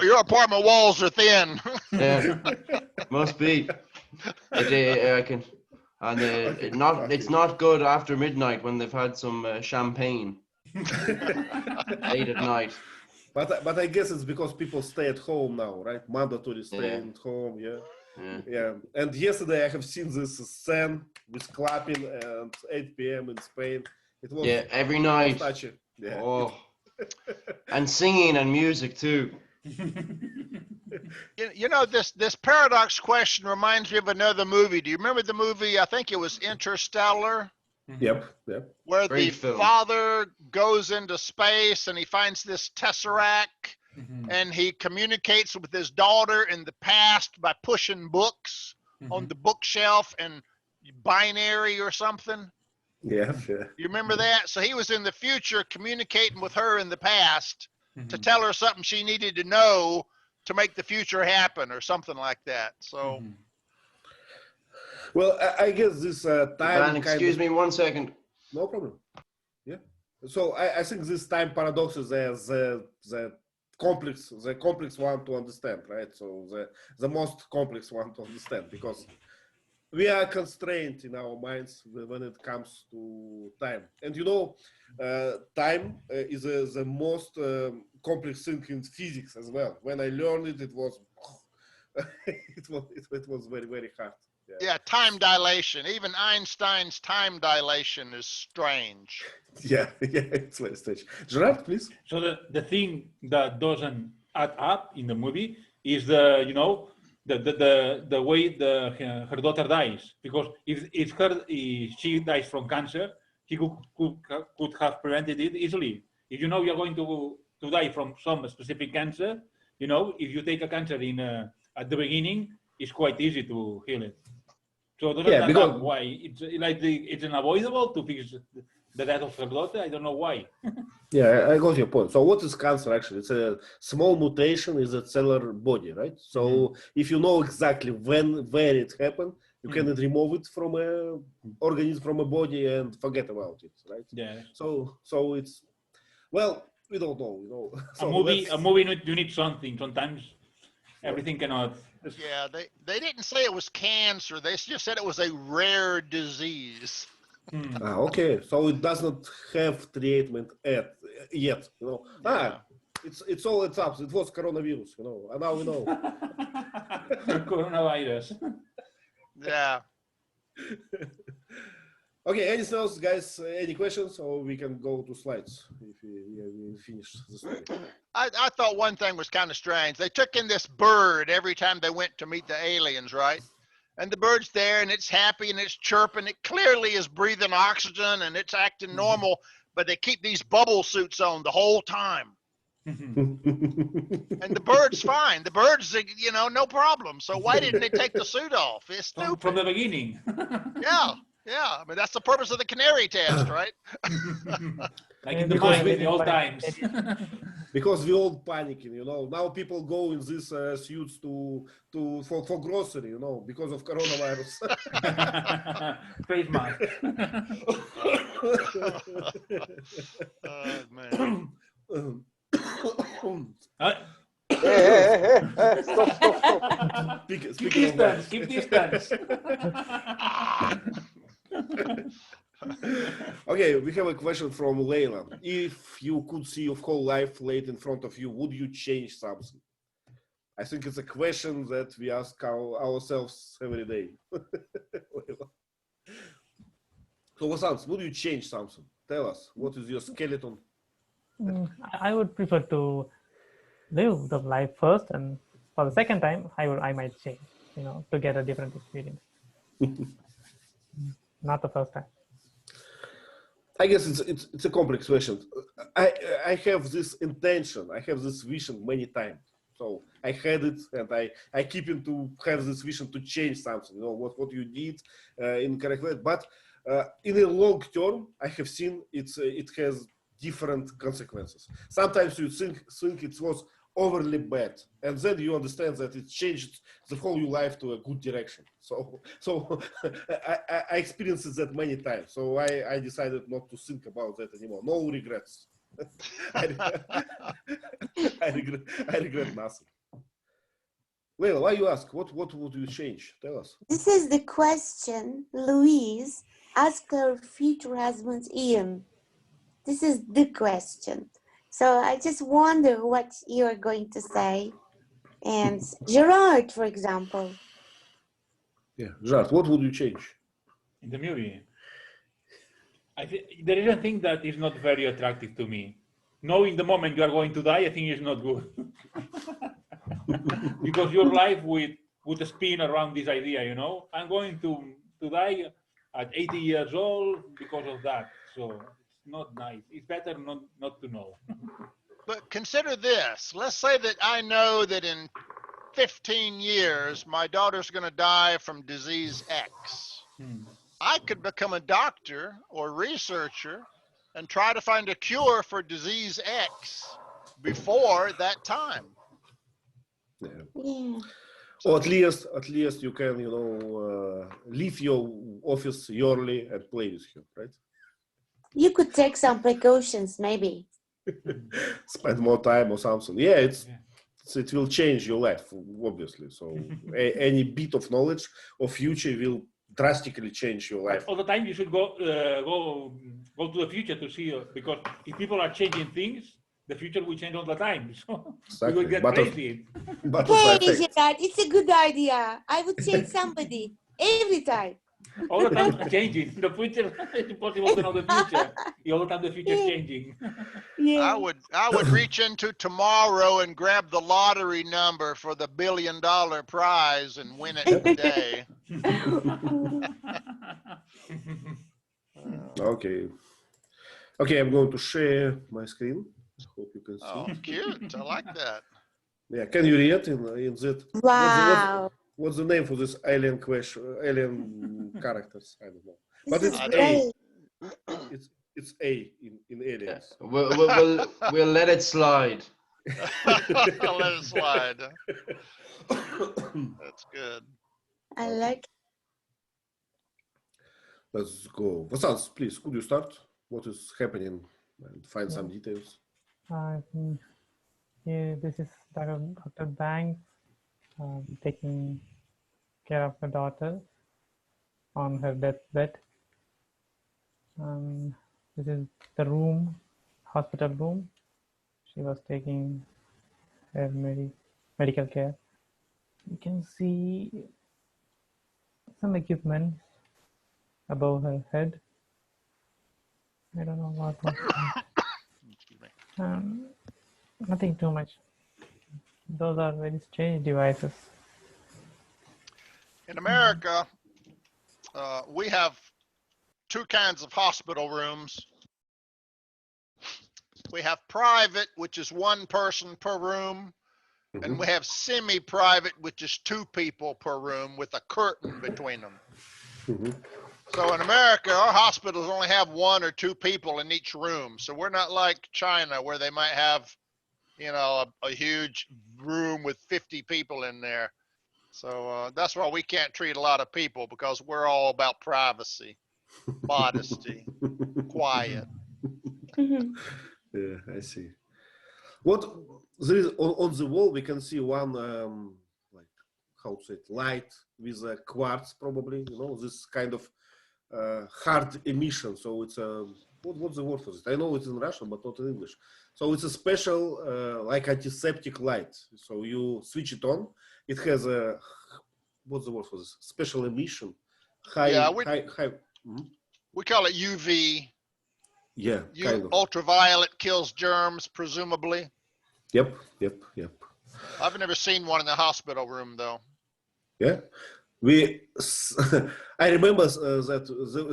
Your apartment walls are thin. Yeah, must be. I can. And it's not good after midnight when they've had some champagne. Late at night. But I guess it's because people stay at home now, right? Mandatory staying at home, yeah. Yeah. Yeah. And yesterday I have seen this scene with clapping at 8 p.m. in Spain. It was Yeah, every night. touchy. Yeah. Oh. And singing and music too. You know, this paradox question reminds me of another movie. Do you remember the movie? I think it was Interstellar, Yep. Yep. where the Great film. father goes into space and he finds this tesseract and he communicates with his daughter in the past by pushing books on the bookshelf and binary or something. Yeah. Yeah. You remember that? So he was in the future communicating with her in the past to tell her something she needed to know to make the future happen or something like that. So Well, I guess this time. Ivan, excuse me 1 second. No problem. Yeah. So I think this time paradox is the complex one to understand, right? So the most complex one to understand, because we are constrained in our minds when it comes to time. And you know, time is the most complex thing in physics as well. When I learned it, it was it was very, very hard. yeah, time dilation. Even Einstein's time dilation is strange. Yeah, it's very strange. Gerard, please. So the thing that doesn't add up in the movie is the way her daughter dies, because if she dies from cancer, he could have prevented it easily. If you know you're going to die from some specific cancer, if you take a cancer at the beginning, it's quite easy to heal it. So doesn't add up why it's unavoidable to fix the death of her daughter. I don't know why. Yeah, I got your point. So what is cancer actually? It's a small mutation in the cellular body, right? So if you know exactly where it happened, you can remove it from a organism, from a body, and forget about it, right? Yeah. So it's, well, we don't know, So a movie you need something. Sometimes everything cannot. Yeah, they didn't say it was cancer. They just said it was a rare disease. Okay, so it does not have treatment yet, it's all it's up. It was coronavirus, and now we know. Coronavirus. Yeah. Okay, anything else, guys? Any questions, or we can go to slides if we finish the story? I thought one thing was kind of strange. They took in this bird every time they went to meet the aliens, right? And the bird's there and it's happy and it's chirping. It clearly is breathing oxygen and it's acting normal, but they keep these bubble suits on the whole time. And the bird's fine. The bird's, no problem. So why didn't they take the suit off? It's stupid. From the beginning. Yeah. I mean, that's the purpose of the canary test, right? Like in the mine in the old times. Because we all panicking, Now people go in these suits for grocery, because of coronavirus. Face mask. Man. Hey, stop. Keep distance. Okay, we have a question from Leila. If you could see your whole life laid in front of you, would you change something? I think it's a question that we ask ourselves every day. So, Vasant, would you change something? Tell us, what is your skeleton? I would prefer to live the life first, and for the second time, I might change, to get a different experience. Not the first time. I guess it's a complex question. I have this intention, I have this vision many times. So I had it, and I keep it to have this vision to change something. What you did in correct way. But in the long term, I have seen it has different consequences. Sometimes you think it was overly bad, and then you understand that it changed the whole your life to a good direction. So I experienced that many times. So I decided not to think about that anymore. No regrets. I regret nothing. Leila, why you ask? What would you change? Tell us. This is the question Louise asked her future husband Ian. This is the question. So I just wonder what you're going to say. And Gerard, for example. Yeah, Gerard, what would you change? In the movie, I think there is a thing that is not very attractive to me. Knowing the moment you are going to die, I think is not good. Because your life would spin around this idea, you know. I'm going to die at 80 years old because of that. So it's not nice. It's better not to know. But consider this. Let's say that I know that in 15 years, my daughter's going to die from disease X. I could become a doctor or researcher and try to find a cure for disease X before that time. Yeah. Yeah. Or at least you can, you know, leave your office early and play with him, right? You could take some precautions, maybe. Spend more time or something. Yeah, it will change your life, obviously. So any bit of knowledge or future will drastically change your life. All the time you should go to the future to see, because if people are changing things, the future will change all the time. So Exactly. we will get crazy. Butterfly Hey, effect. Gerard, it's a good idea. I would change somebody every time. All the time changing. The future, it's impossible to know the future. All the time the future is changing. Yeah. I would reach into tomorrow and grab the lottery number for the $1 billion prize and win it today. Okay. Okay, I'm going to share my screen. Hope you can see. Oh, cute. I like that. Yeah, can you read in that? Wow. What's the name for this alien alien characters? I don't know. But This it's is A. great. It's A in aliens. We'll let it slide. I'll let it slide. That's good. I like Let's go. Vasants, please, could you start? What is happening and find some details? Yeah, this is Dr. Banks taking care of her daughter on her deathbed. This is the room, hospital room. She was taking her medical care. You can see some equipment above her head. I don't know what was that. Nothing too much. Those are very strange devices. In America, we have two kinds of hospital rooms. We have private, which is one person per room, and we have semi-private, which is two people per room with a curtain between them. So in America, our hospitals only have one or two people in each room. So we're not like China, where they might have, you know, a huge room with 50 people in there. So that's why we can't treat a lot of people, because we're all about privacy, modesty, quiet. Yeah, I see. What there is on the wall, we can see one like how to say it, light with a quartz, probably. You know, this kind of hard emission. So it's a what's the word for this? I know it's in Russian, but not in English. So it's a special like antiseptic light. So you switch it on. It has a what's the word for this? Special emission. High. We call it UV. Yeah, kind of. Ultraviolet kills germs, presumably. Yep. I've never seen one in the hospital room, though. Yeah, I remember that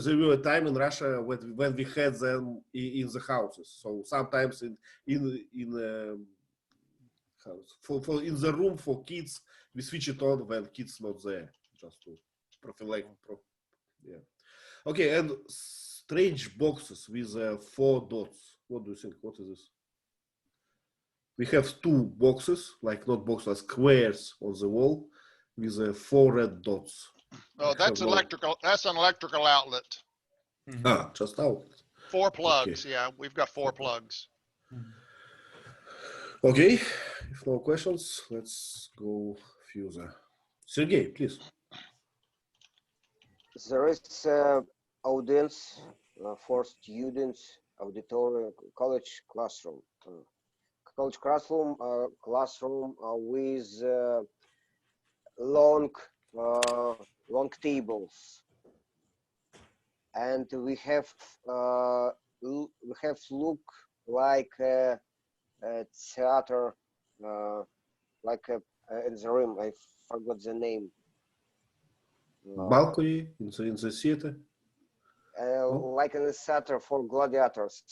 there were a time in Russia when we had them in the houses. So sometimes in for in the room for kids, we switch it on when kids not there, just to yeah. Okay, and strange boxes with 4 dots. What do you think? What is this? We have 2 boxes, like not boxes, like squares on the wall with 4 red dots. Oh, that's electrical. That's an electrical outlet. Ah, just outlet. 4 plugs. Okay. Yeah, we've got 4 plugs. Okay, if no questions, let's go further. Sergey, please. There is audience for students auditorium, college classroom. College classroom with long tables, and we have look like a theater, like in the room. I forgot the name. Balcony in the theater. Like in a theater for gladiators.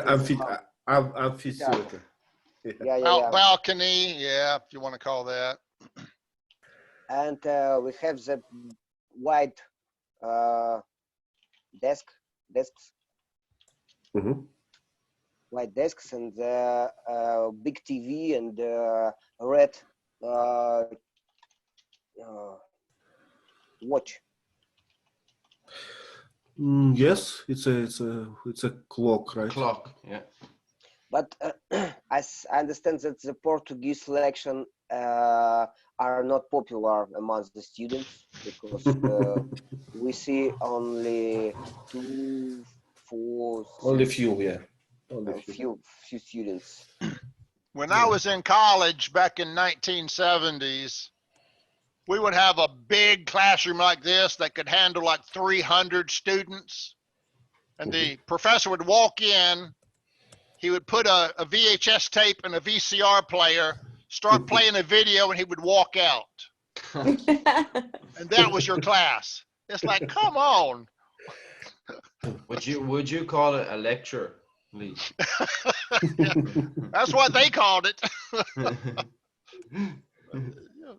Amphitheater. Yeah. Balcony, yeah, if you want to call that. And we have the wide desks, Mhm. white desks, and the big TV and red watch. Yes, it's a clock, right? Clock, yeah. But I understand that the Portuguese selection are not popular amongst the students because we see only 2, 4, Only 6, few, yeah. Only few. few students. When I was in college back in 1970s, we would have a big classroom like this that could handle like 300 students. And the professor would walk in, he would put a VHS tape and a VCR player, start playing a video, and he would walk out. And that was your class. It's like, come on. Would you call it a lecture, Lee? That's what they called it.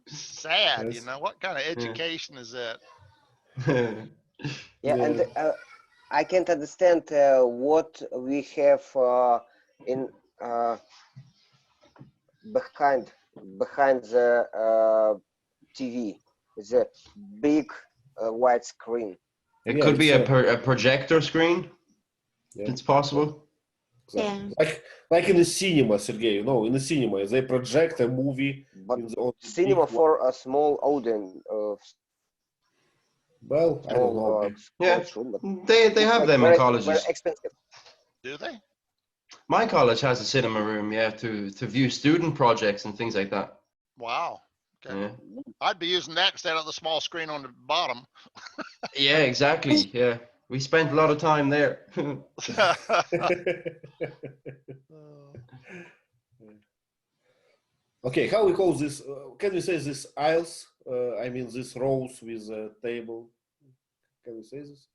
Sad, you know, what kind of education is that? Yeah, and I can't understand what we have in behind the TV. It's a big white screen. It Yeah, could be it's a projector screen. Yeah. It's possible. Exactly. Like in the cinema, Sergey, you know, in the cinema, they project a movie. But in the cinema big for a small audience. Well, I don't know. Yeah, Room, but they have like them in very colleges. expensive. Do they? My college has a cinema room, yeah, to view student projects and things like that. Wow. Okay. Yeah, I'd be using that instead of the small screen on the bottom. yeah, exactly. Yeah, we spent a lot of time there. Okay, how we call this? Can we say this aisles? I mean, this rows with a table. Can we say this?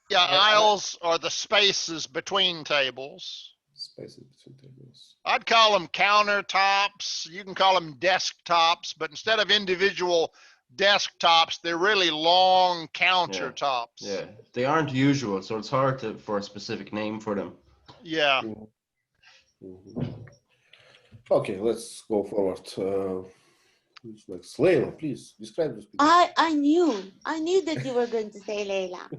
Yeah, aisles are the spaces between tables. Spaces between tables. I'd call them countertops. You can call them desktops, but instead of individual desktops, they're really long countertops. Yeah, they aren't usual, so it's hard for a specific name for them. Yeah. Okay, let's go forward. Who's next? Leila, please describe this picture. I knew that you were going to say Leila.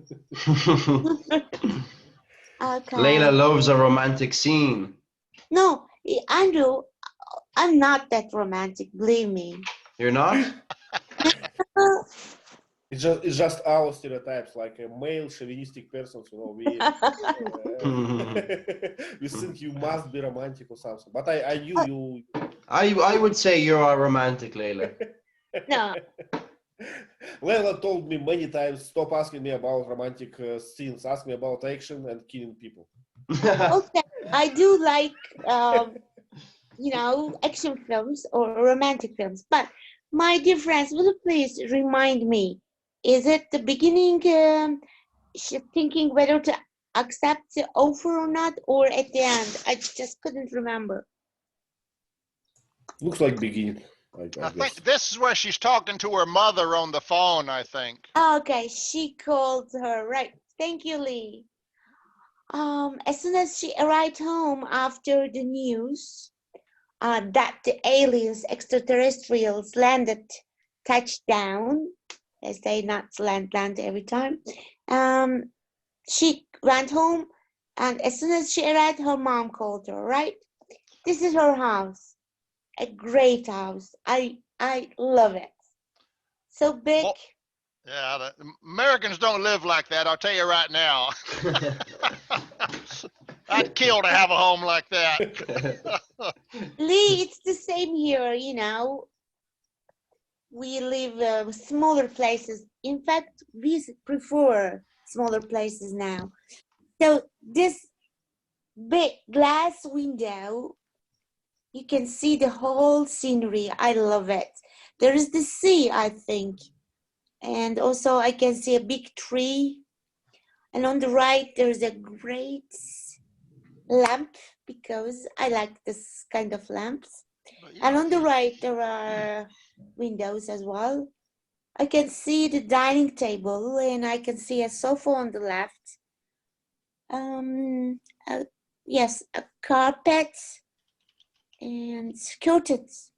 Okay. Leila loves a romantic scene. No, Andrew, I'm not that romantic, believe me. You're not? It's just our stereotypes, like a male chauvinistic person, you know, we think you must be romantic or something. But I knew you. I would say you're a romantic, Leila. No. Leila told me many times, stop asking me about romantic scenes, ask me about action and killing people. Okay, I do like, action films or romantic films. But my dear friends, will you please remind me, is it the beginning thinking whether to accept the offer or not, or at the end? I just couldn't remember. Looks like beginning. I I guess. think this is where she's talking to her mother on the phone, I think. Okay, she called her, right. Thank you, Lee. As soon as she arrived home after the news that the aliens, extraterrestrials touched down, as they not land every time, she went home, and as soon as she arrived, her mom called her, right? This is her house, a great house. I love it. So big. Well, yeah, the Americans don't live like that, I'll tell you right now. I'd kill to have a home like that. Lee, it's the same here, you know. We live smaller places. In fact, we prefer smaller places now. So this big glass window, you can see the whole scenery. I love it. There is the sea, I think. And also I can see a big tree. And on the right, there's a great lamp because I like this kind of lamps. And on the right, there are windows as well. I can see the dining table and I can see a sofa on the left. Yes, a carpet and curtains.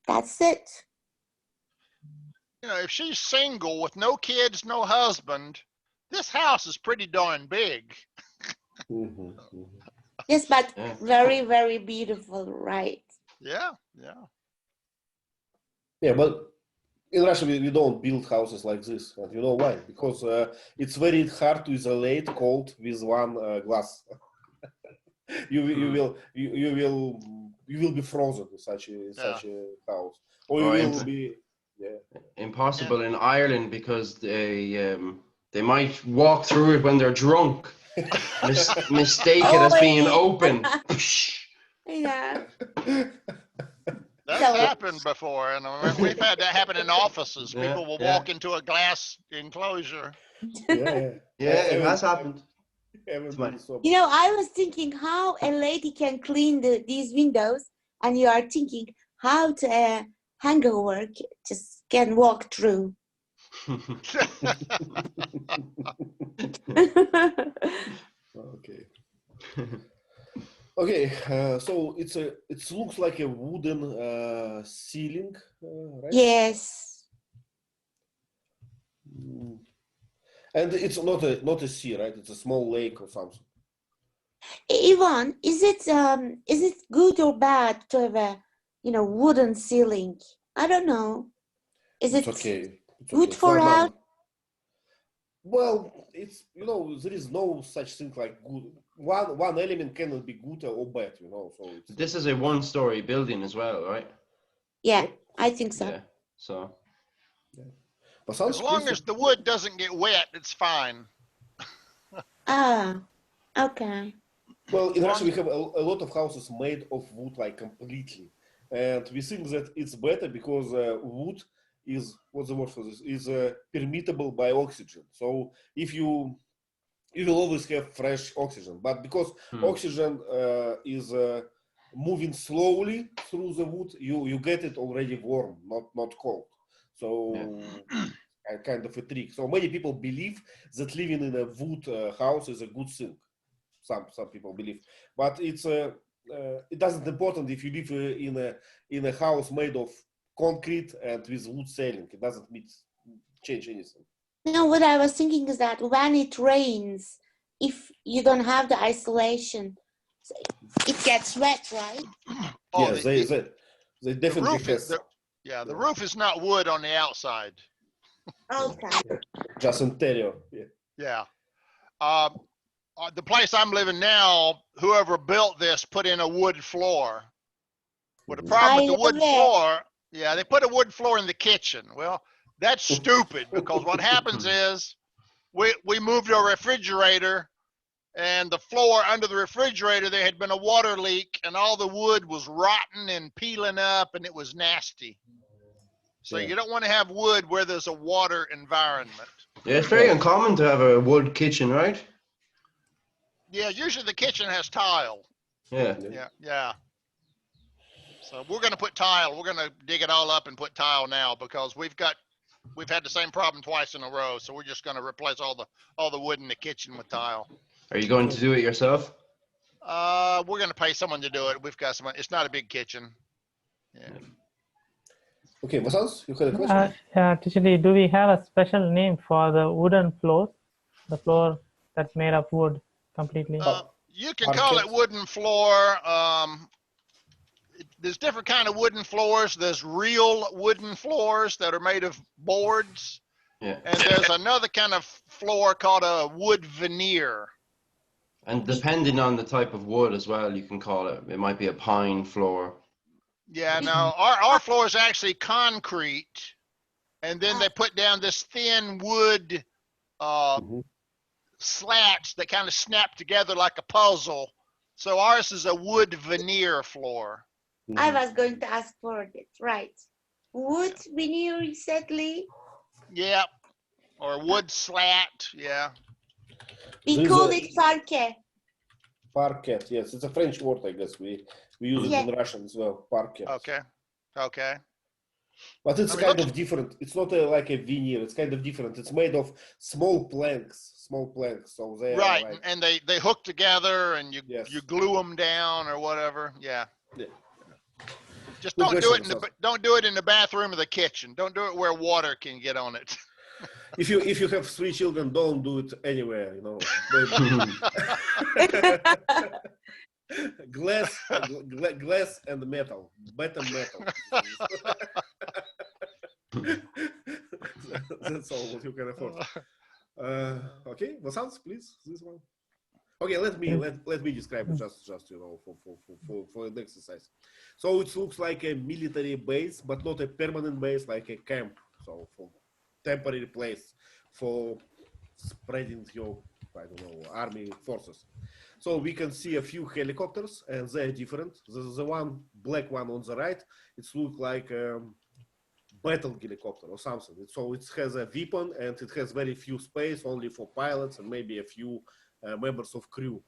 That's it. You know, if she's single with no kids, no husband, this house is pretty darn big. Mhm, mhm. Yes, but Yeah. very, very beautiful, right? Yeah, yeah. Yeah, but in Russia we don't build houses like this, and you know why? Because it's very hard to isolate cold with one glass. you will be frozen in such a house, or you Or will be impossible in Ireland because they might walk through it when they're drunk. Mistake it as being Oh, open. yeah. That's So- happened before, and we've had that happen in offices. Yeah, People will yeah. walk into a glass enclosure. yeah. Yeah, it has happened. Haven't It's my- been so- You know, I was thinking how a lady can clean these windows, and you are thinking how to hangar work just can walk through. Okay. Okay, so it looks like a wooden ceiling, right? Yes. Mm. And it's not a sea, right? It's a small lake or something. Ivan, is it good or bad to have a wooden ceiling? I don't know. Is It's it okay. It's good okay. It's for not- health? Well, it's there is no such thing like good. One element cannot be good or bad, So it's, This is a one-story building as well, right? Yeah, I think so. Yeah. So but sounds As long peaceful. as the wood doesn't get wet, it's fine. Ah, okay. Well, in Russia we have a lot of houses made of wood, like completely, and we think that it's better because wood is what's the word for this? Is permeable by oxygen. So if you will always have fresh oxygen, but because oxygen is moving slowly through the wood, you get it already warm, not cold. So kind of a trick. So many people believe that living in a wood house is a good thing. Some people believe, but it doesn't important if you live in a house made of concrete and with wood ceiling. It doesn't change anything. No, what I was thinking is that when it rains, if you don't have the isolation, it gets wet, right? Oh, Yes, they the definitely roof is has the roof is not wood on the outside. Okay. just interior. Yeah. Yeah. The place I'm living now, whoever built this put in a wood floor. Well, the problem with the I wood love it. floor, yeah, they put a wood floor in the kitchen. Well, that's stupid because what happens is we moved our refrigerator, and the floor under the refrigerator, there had been a water leak, and all the wood was rotten and peeling up, and it was nasty. So Yeah. you don't want to have wood where there's a water environment. yeah, it's very uncommon to have a wood kitchen, right? Yeah, usually the kitchen has tile. Yeah. Yeah. So we're going to put tile. We're going to dig it all up and put tile now because we've had the same problem twice in a row. So we're just going to replace all the wood in the kitchen with tile. Are you going to do it yourself? We're going to pay someone to do it. We've got someone. It's not a big kitchen. Yeah. Okay, Vasans, you had a question? Actually, do we have a special name for the wooden floor? The floor that's made of wood completely? You can call it Parquet. wooden floor. There's different kind of wooden floors. There's real wooden floors that are made of boards. Yeah. And there's another kind of floor called a wood veneer. And depending on the type of wood as well, you can call it. It might be a pine floor. Yeah, no, our floor is actually concrete, and then they put down this thin wood Mhm. slats that kind of snap together like a puzzle. So ours is a wood veneer floor. I Mhm. was going to ask for it, right? Wood veneer exactly. Yep. Or wood slat. Yeah. We There is call a- it parquet. Parquet, yes, it's a French word, I guess. We use it Yeah. in Russian as well. Parquet. Okay. Okay. But it's I mean, kind looks- of different. It's not like a veneer. It's kind of different. It's made of small planks. So they are Right. like And they hook together and you Yes. you glue them down or whatever. Yeah. Yeah. Just Good don't do it question, in the don't do it in the bathroom or the kitchen. Don't do it where water can get on it. if you have 3 children, don't do it anywhere. You know, glass and metal, better metal. That's all what you can afford. Okay, Vasant, please, this one. Okay, let me describe it just you know for an exercise. So it looks like a military base, but not a permanent base, like a camp. So for temporary place for spreading your, I don't know, army forces. So we can see a few helicopters, and they're different. The one black one on the right, it looks like battle helicopter or something. So it has a weapon and it has very few space, only for pilots and maybe a few members of crew.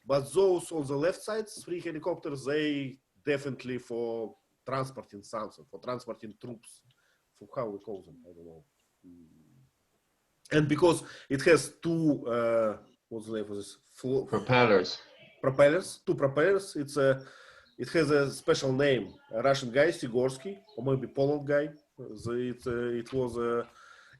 But those on the left side, 3 helicopters, they definitely for transporting something, for transporting troops, for how we call them, I don't know. And because it has 2, what's the name for this? Propellers. Two propellers. It has a special name. A Russian guy, Sigorsky, or maybe Poland guy. It was a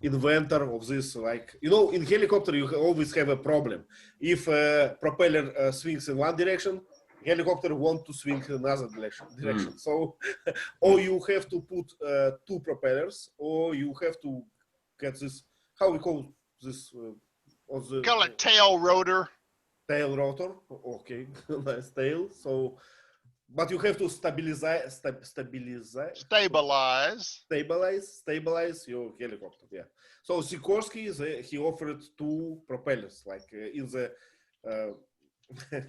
inventor of this. Like, you know, in helicopter you always have a problem. If a propeller swings in one direction, helicopter want to swing in another direction. So, or you have to put 2 propellers, or you have to get this. How we call this? Call it tail rotor. Tail rotor. Okay, nice tail. So, but you have to stabilize your helicopter. Yeah. So Sikorsky, he offered 2 propellers, like in the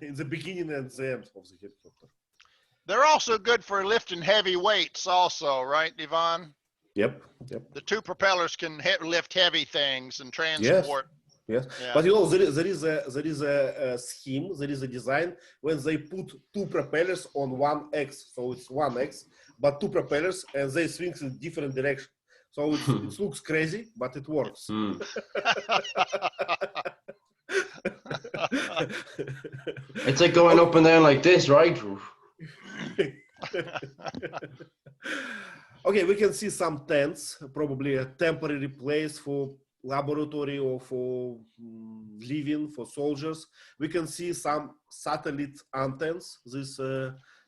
in the beginning and the end of the helicopter. They're also good for lifting heavy weights, also, right, Ivan? Yep. The 2 propellers can lift heavy things and transport. Yes, Yeah. but you know there is a scheme, there is a design when they put 2 propellers on one X, so it's one X, but 2 propellers and they swing in different direction. So it looks crazy, but it works. It's like going up and down like this, right? Okay, we can see some tents, probably a temporary place for laboratory or for living for soldiers. We can see some satellite antennas, these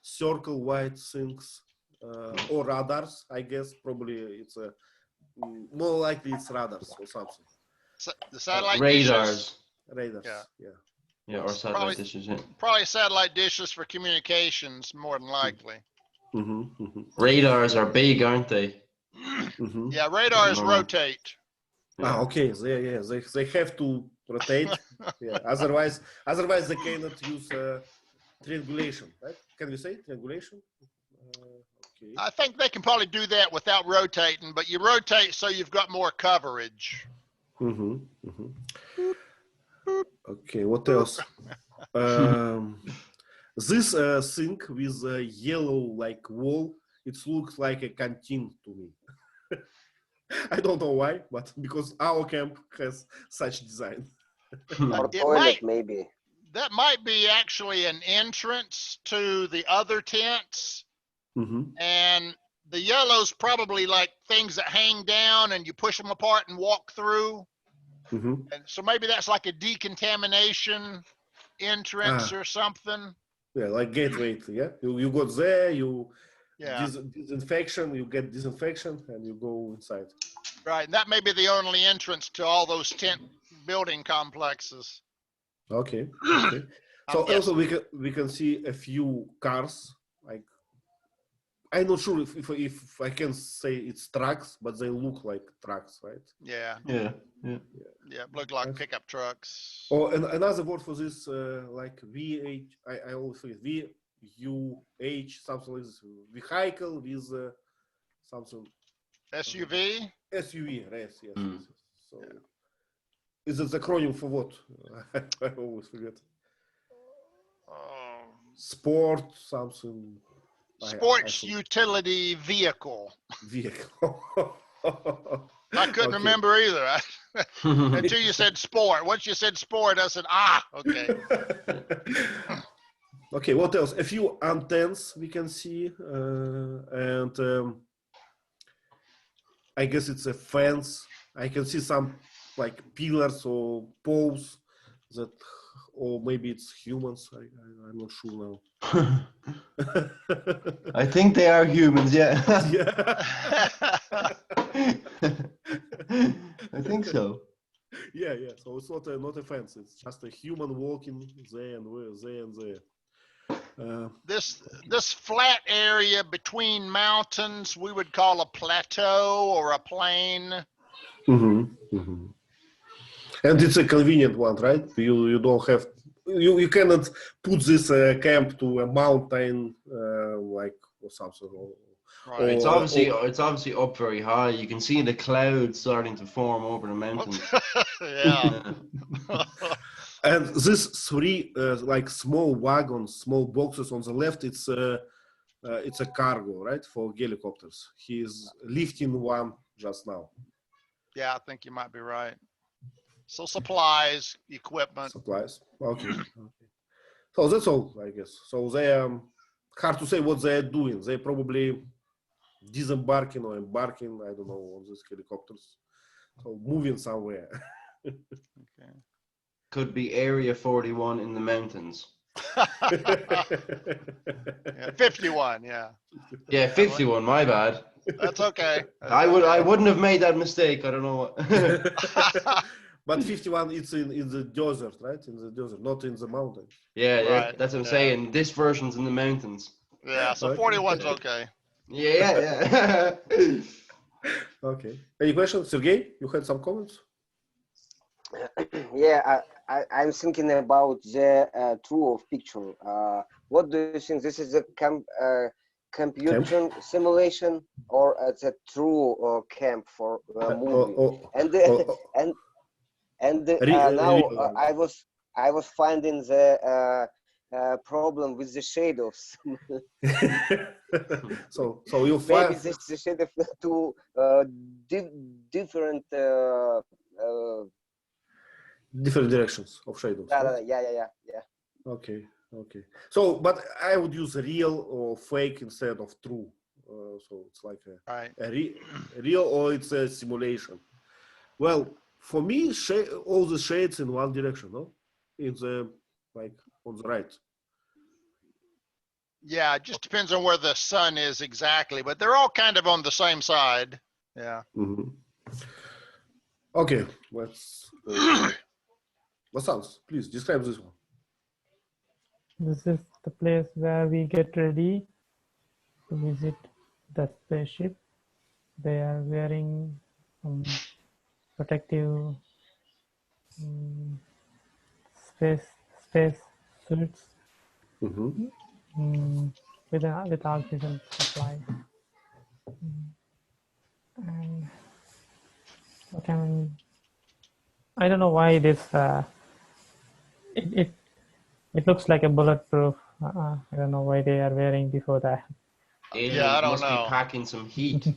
circle white things, or radars, I guess. Probably it's more likely it's radars or something. The satellite Radars. dishes. Radars, Yeah. Yeah, or satellite dishes. Yeah. Probably satellite dishes for communications, more than likely. Radars are big, aren't they? Yeah, radars No. rotate. Ah, okay. They have to rotate. Yeah. Otherwise they cannot use triangulation, right? Can we say triangulation? Okay. I think they can probably do that without rotating, but you rotate so you've got more coverage. Okay. What else? This thing with a yellow like wall, it looks like a canteen to me. I don't know why, but because our camp has such design. Or It toilet, might- maybe. That might be actually an entrance to the other tents. And the yellow's probably like things that hang down and you push them apart and walk through. And so maybe that's like a decontamination entrance or something. Yeah, like gateway. Yeah, you go there, Yeah. disinfection, you get disinfection, and you go inside. Right. And that may be the only entrance to all those tent building complexes. Okay. So I'm also guessing. we can see a few cars. Like I'm not sure if I can say it's trucks, but they look like trucks, right? Yeah, Yeah, yeah. yeah, look like Right. pickup trucks. Or another word for this, like VH. I always forget VUH, something like this. Vehicle with something SUV. SUV. Yes, yes, Mm. yes. So is it the acronym for what? I always forget. Sport something. Sports forget. utility vehicle. Vehicle. I couldn't Okay. remember either. Until you said sport. Once you said sport, I said, okay. Okay, what else? A few antennas we can see, and I guess it's a fence. I can see some like pillars or poles that, or maybe it's humans. I'm not sure now. I think they are humans, yeah. Yeah. I think so. Yeah, yeah. So it's not a fence. It's just a human walking there and there. This flat area between mountains, we would call a plateau or a plain. And it's a convenient one, right? You don't have you cannot put this camp to a mountain like or something. Right. It's obviously up very high. You can see the clouds starting to form over the mountains. Yeah. And this three like small wagons, small boxes on the left, it's a cargo, right, for helicopters. He is lifting one just now. Yeah, I think you might be right. So supplies, equipment. Supplies. Okay. So that's all, I guess. So they hard to say what they are doing. They probably disembarking or embarking, I don't know, on these helicopters. So moving somewhere. Okay. Could be Area 41 in the mountains. Yeah, 51, yeah. Yeah, 51, my bad. That's okay. I wouldn't have made that mistake. I don't know what. But 51, it's in the desert, right? In the desert, not in the mountains. Yeah, Right, that's what I'm yeah. saying. This version's in the mountains. Yeah, so Okay. 41's okay. Yeah. Okay. Any questions, Sergey? You had some comments? Yeah, I'm thinking about the true of picture. What do you think? This is a computer simulation, or it's a true camp for movie? Now I was finding the problem with the shadows. so you Maybe find this the shade of two different. different directions of shadows. Right? Yeah. Okay. So, but I would use real or fake instead of true. So it's like Right. a real or it's a simulation. Well, for me, all the shades in one direction, no? In the like on the right. Yeah, it just depends on where the sun is exactly, but they're all kind of on the same side. Yeah. Mm-hmm. Okay, let's. Vasants, please describe this one. This is the place where we get ready to visit the spaceship. They are wearing protective space suits with oxygen supply. And what I don't know why this it looks like a bulletproof. I don't know why they are wearing before that. Yeah, I don't must know. be packing some heat.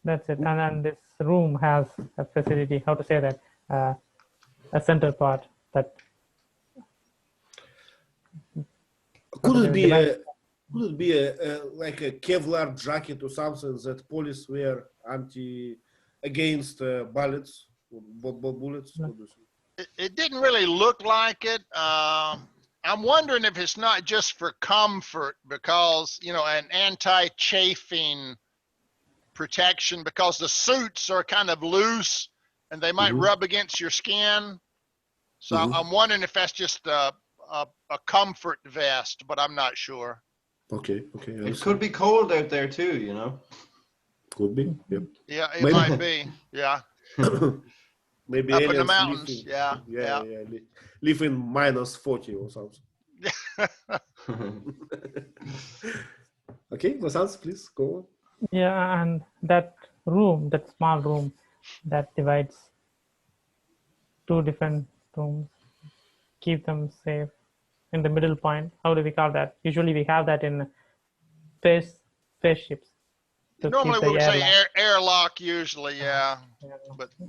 That's it. And then this room has a facility, how to say that, a center part that. Could it be like a Kevlar jacket or something that police wear against bullets? Bullets? No. It didn't really look like it. I'm wondering if it's not just for comfort because, an anti-chafing protection because the suits are kind of loose and they might rub against your skin. So I'm wondering if that's just a comfort vest, but I'm not sure. Okay. It could be cold out there too, you know. Could be. Yep. Yeah, it Maybe- might be. Yeah, Maybe up in the aliens mountains. live in, Yeah, yeah. live in -40 or something. Okay, Vasant, please go on. Yeah, and that room, that small room that divides two different rooms, keep them safe in the middle point. How do we call that? Usually we have that in spaceships. to Normally keep we the would say airlock. airlock usually, yeah.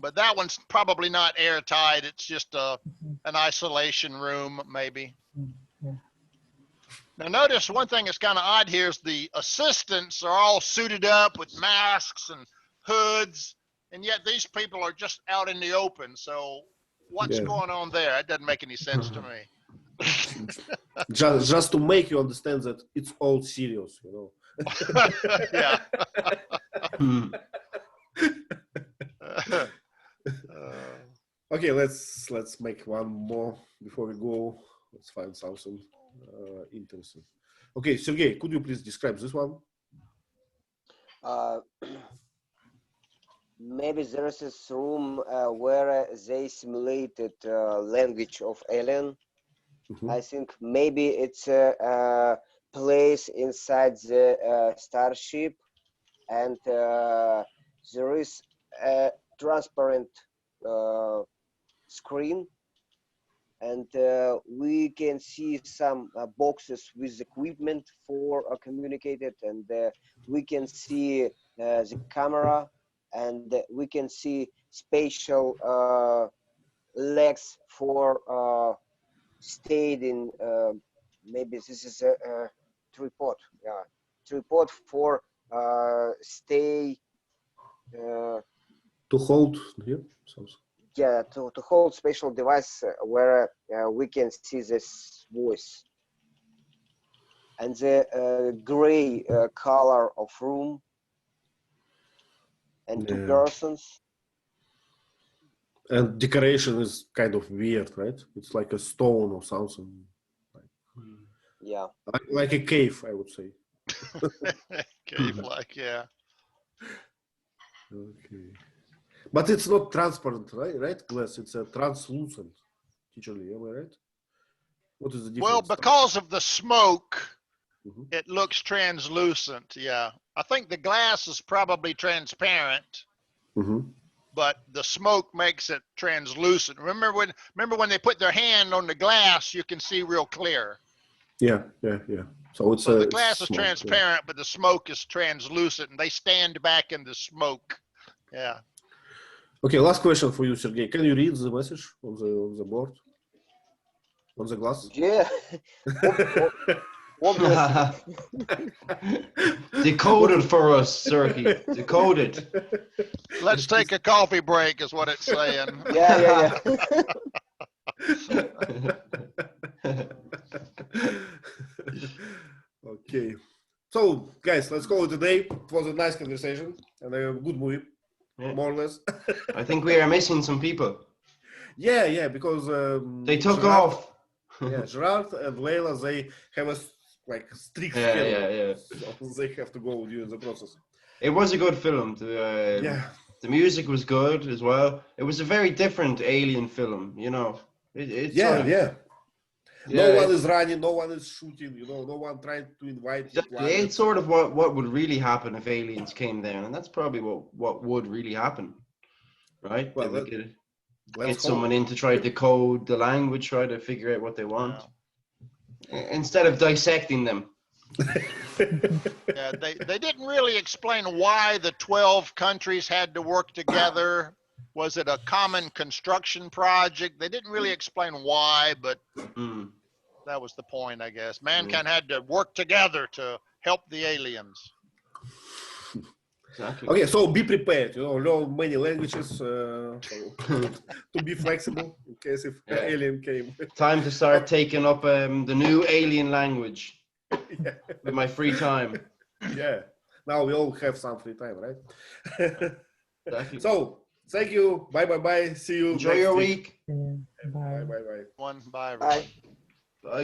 But that one's probably not airtight. It's just an isolation room, maybe. Yeah. Now notice one thing that's kind of odd here is the assistants are all suited up with masks and hoods, and yet these people are just out in the open. So what's Yeah. going on there? That doesn't make any sense to me. Just to make you understand that it's all serious, you know. Yeah. Okay, let's make one more before we go. Let's find something interesting. Okay, Sergey, could you please describe this one? Maybe there is this room where they simulated language of alien. Mhm. I think maybe it's a place inside the starship, and there is a transparent screen, and we can see some boxes with equipment for communicated, and we can see the camera, and we can see spatial legs for stayed in. Maybe this is a tripod. Yeah, tripod for stay. To hold here, something. Yeah, to hold spatial device where we can see this voice, and the gray color of room, and two Yeah. persons. And decoration is kind of weird, right? It's like a stone or something, Yeah, like a cave, I would say. Cave-like, yeah. Okay, but it's not transparent, right? Right, glass. It's a translucent. Teacher Lee, am I right? What is the difference? Well, because of the smoke, Mhm. it looks translucent. Yeah, I think the glass is probably transparent, Mhm. but the smoke makes it translucent. Remember when they put their hand on the glass, you can see real clear. Yeah. So it's So the it's glass is small, yeah. transparent, but the smoke is translucent, and they stand back in the smoke. Yeah. Okay, last question for you, Sergey. Can you read the message on the board? On the glass? yeah. Obviously. Decode it for us, Sergey. Decode it. Let's take a coffee break, is what it's saying. Yeah. Okay. So, guys, let's call it a day. It was a nice conversation and a good movie, Yeah. more or less. I think we are missing some people. Yeah, because They took Gerard- off. Yeah, Gerard and Leila, they have a strict Yeah, schedule. yeah. So they have to go during the process. It was a good film. Yeah. The music was good as well. It was a very different alien film, you know. It's Yeah, sort of- yeah. No yeah, one is running, no one is shooting, you know, no one trying to invite the Exactly. planet. It's sort of what would really happen if aliens came down, and that's probably what would really happen, right? Well, They would get Let's someone hope. in to try to decode the language, try to figure out what they want, instead of dissecting them. Yeah, they didn't really explain why the 12 countries had to work together. Was it a common construction project? They didn't really explain why, but Mm. that was the point, I guess. Mankind had to work together to help the aliens. Exactly. Okay, so be prepared, you know, learn many languages so to be flexible in case if Yeah. alien came. Time to start taking up the new alien language with my free time. Yeah, now we all have some free time, right? Exactly. So, Thank you. Bye, bye, bye. See you. Enjoy next your week. week. Yeah, Bye, bye. bye, bye. Bye, everybody. Bye.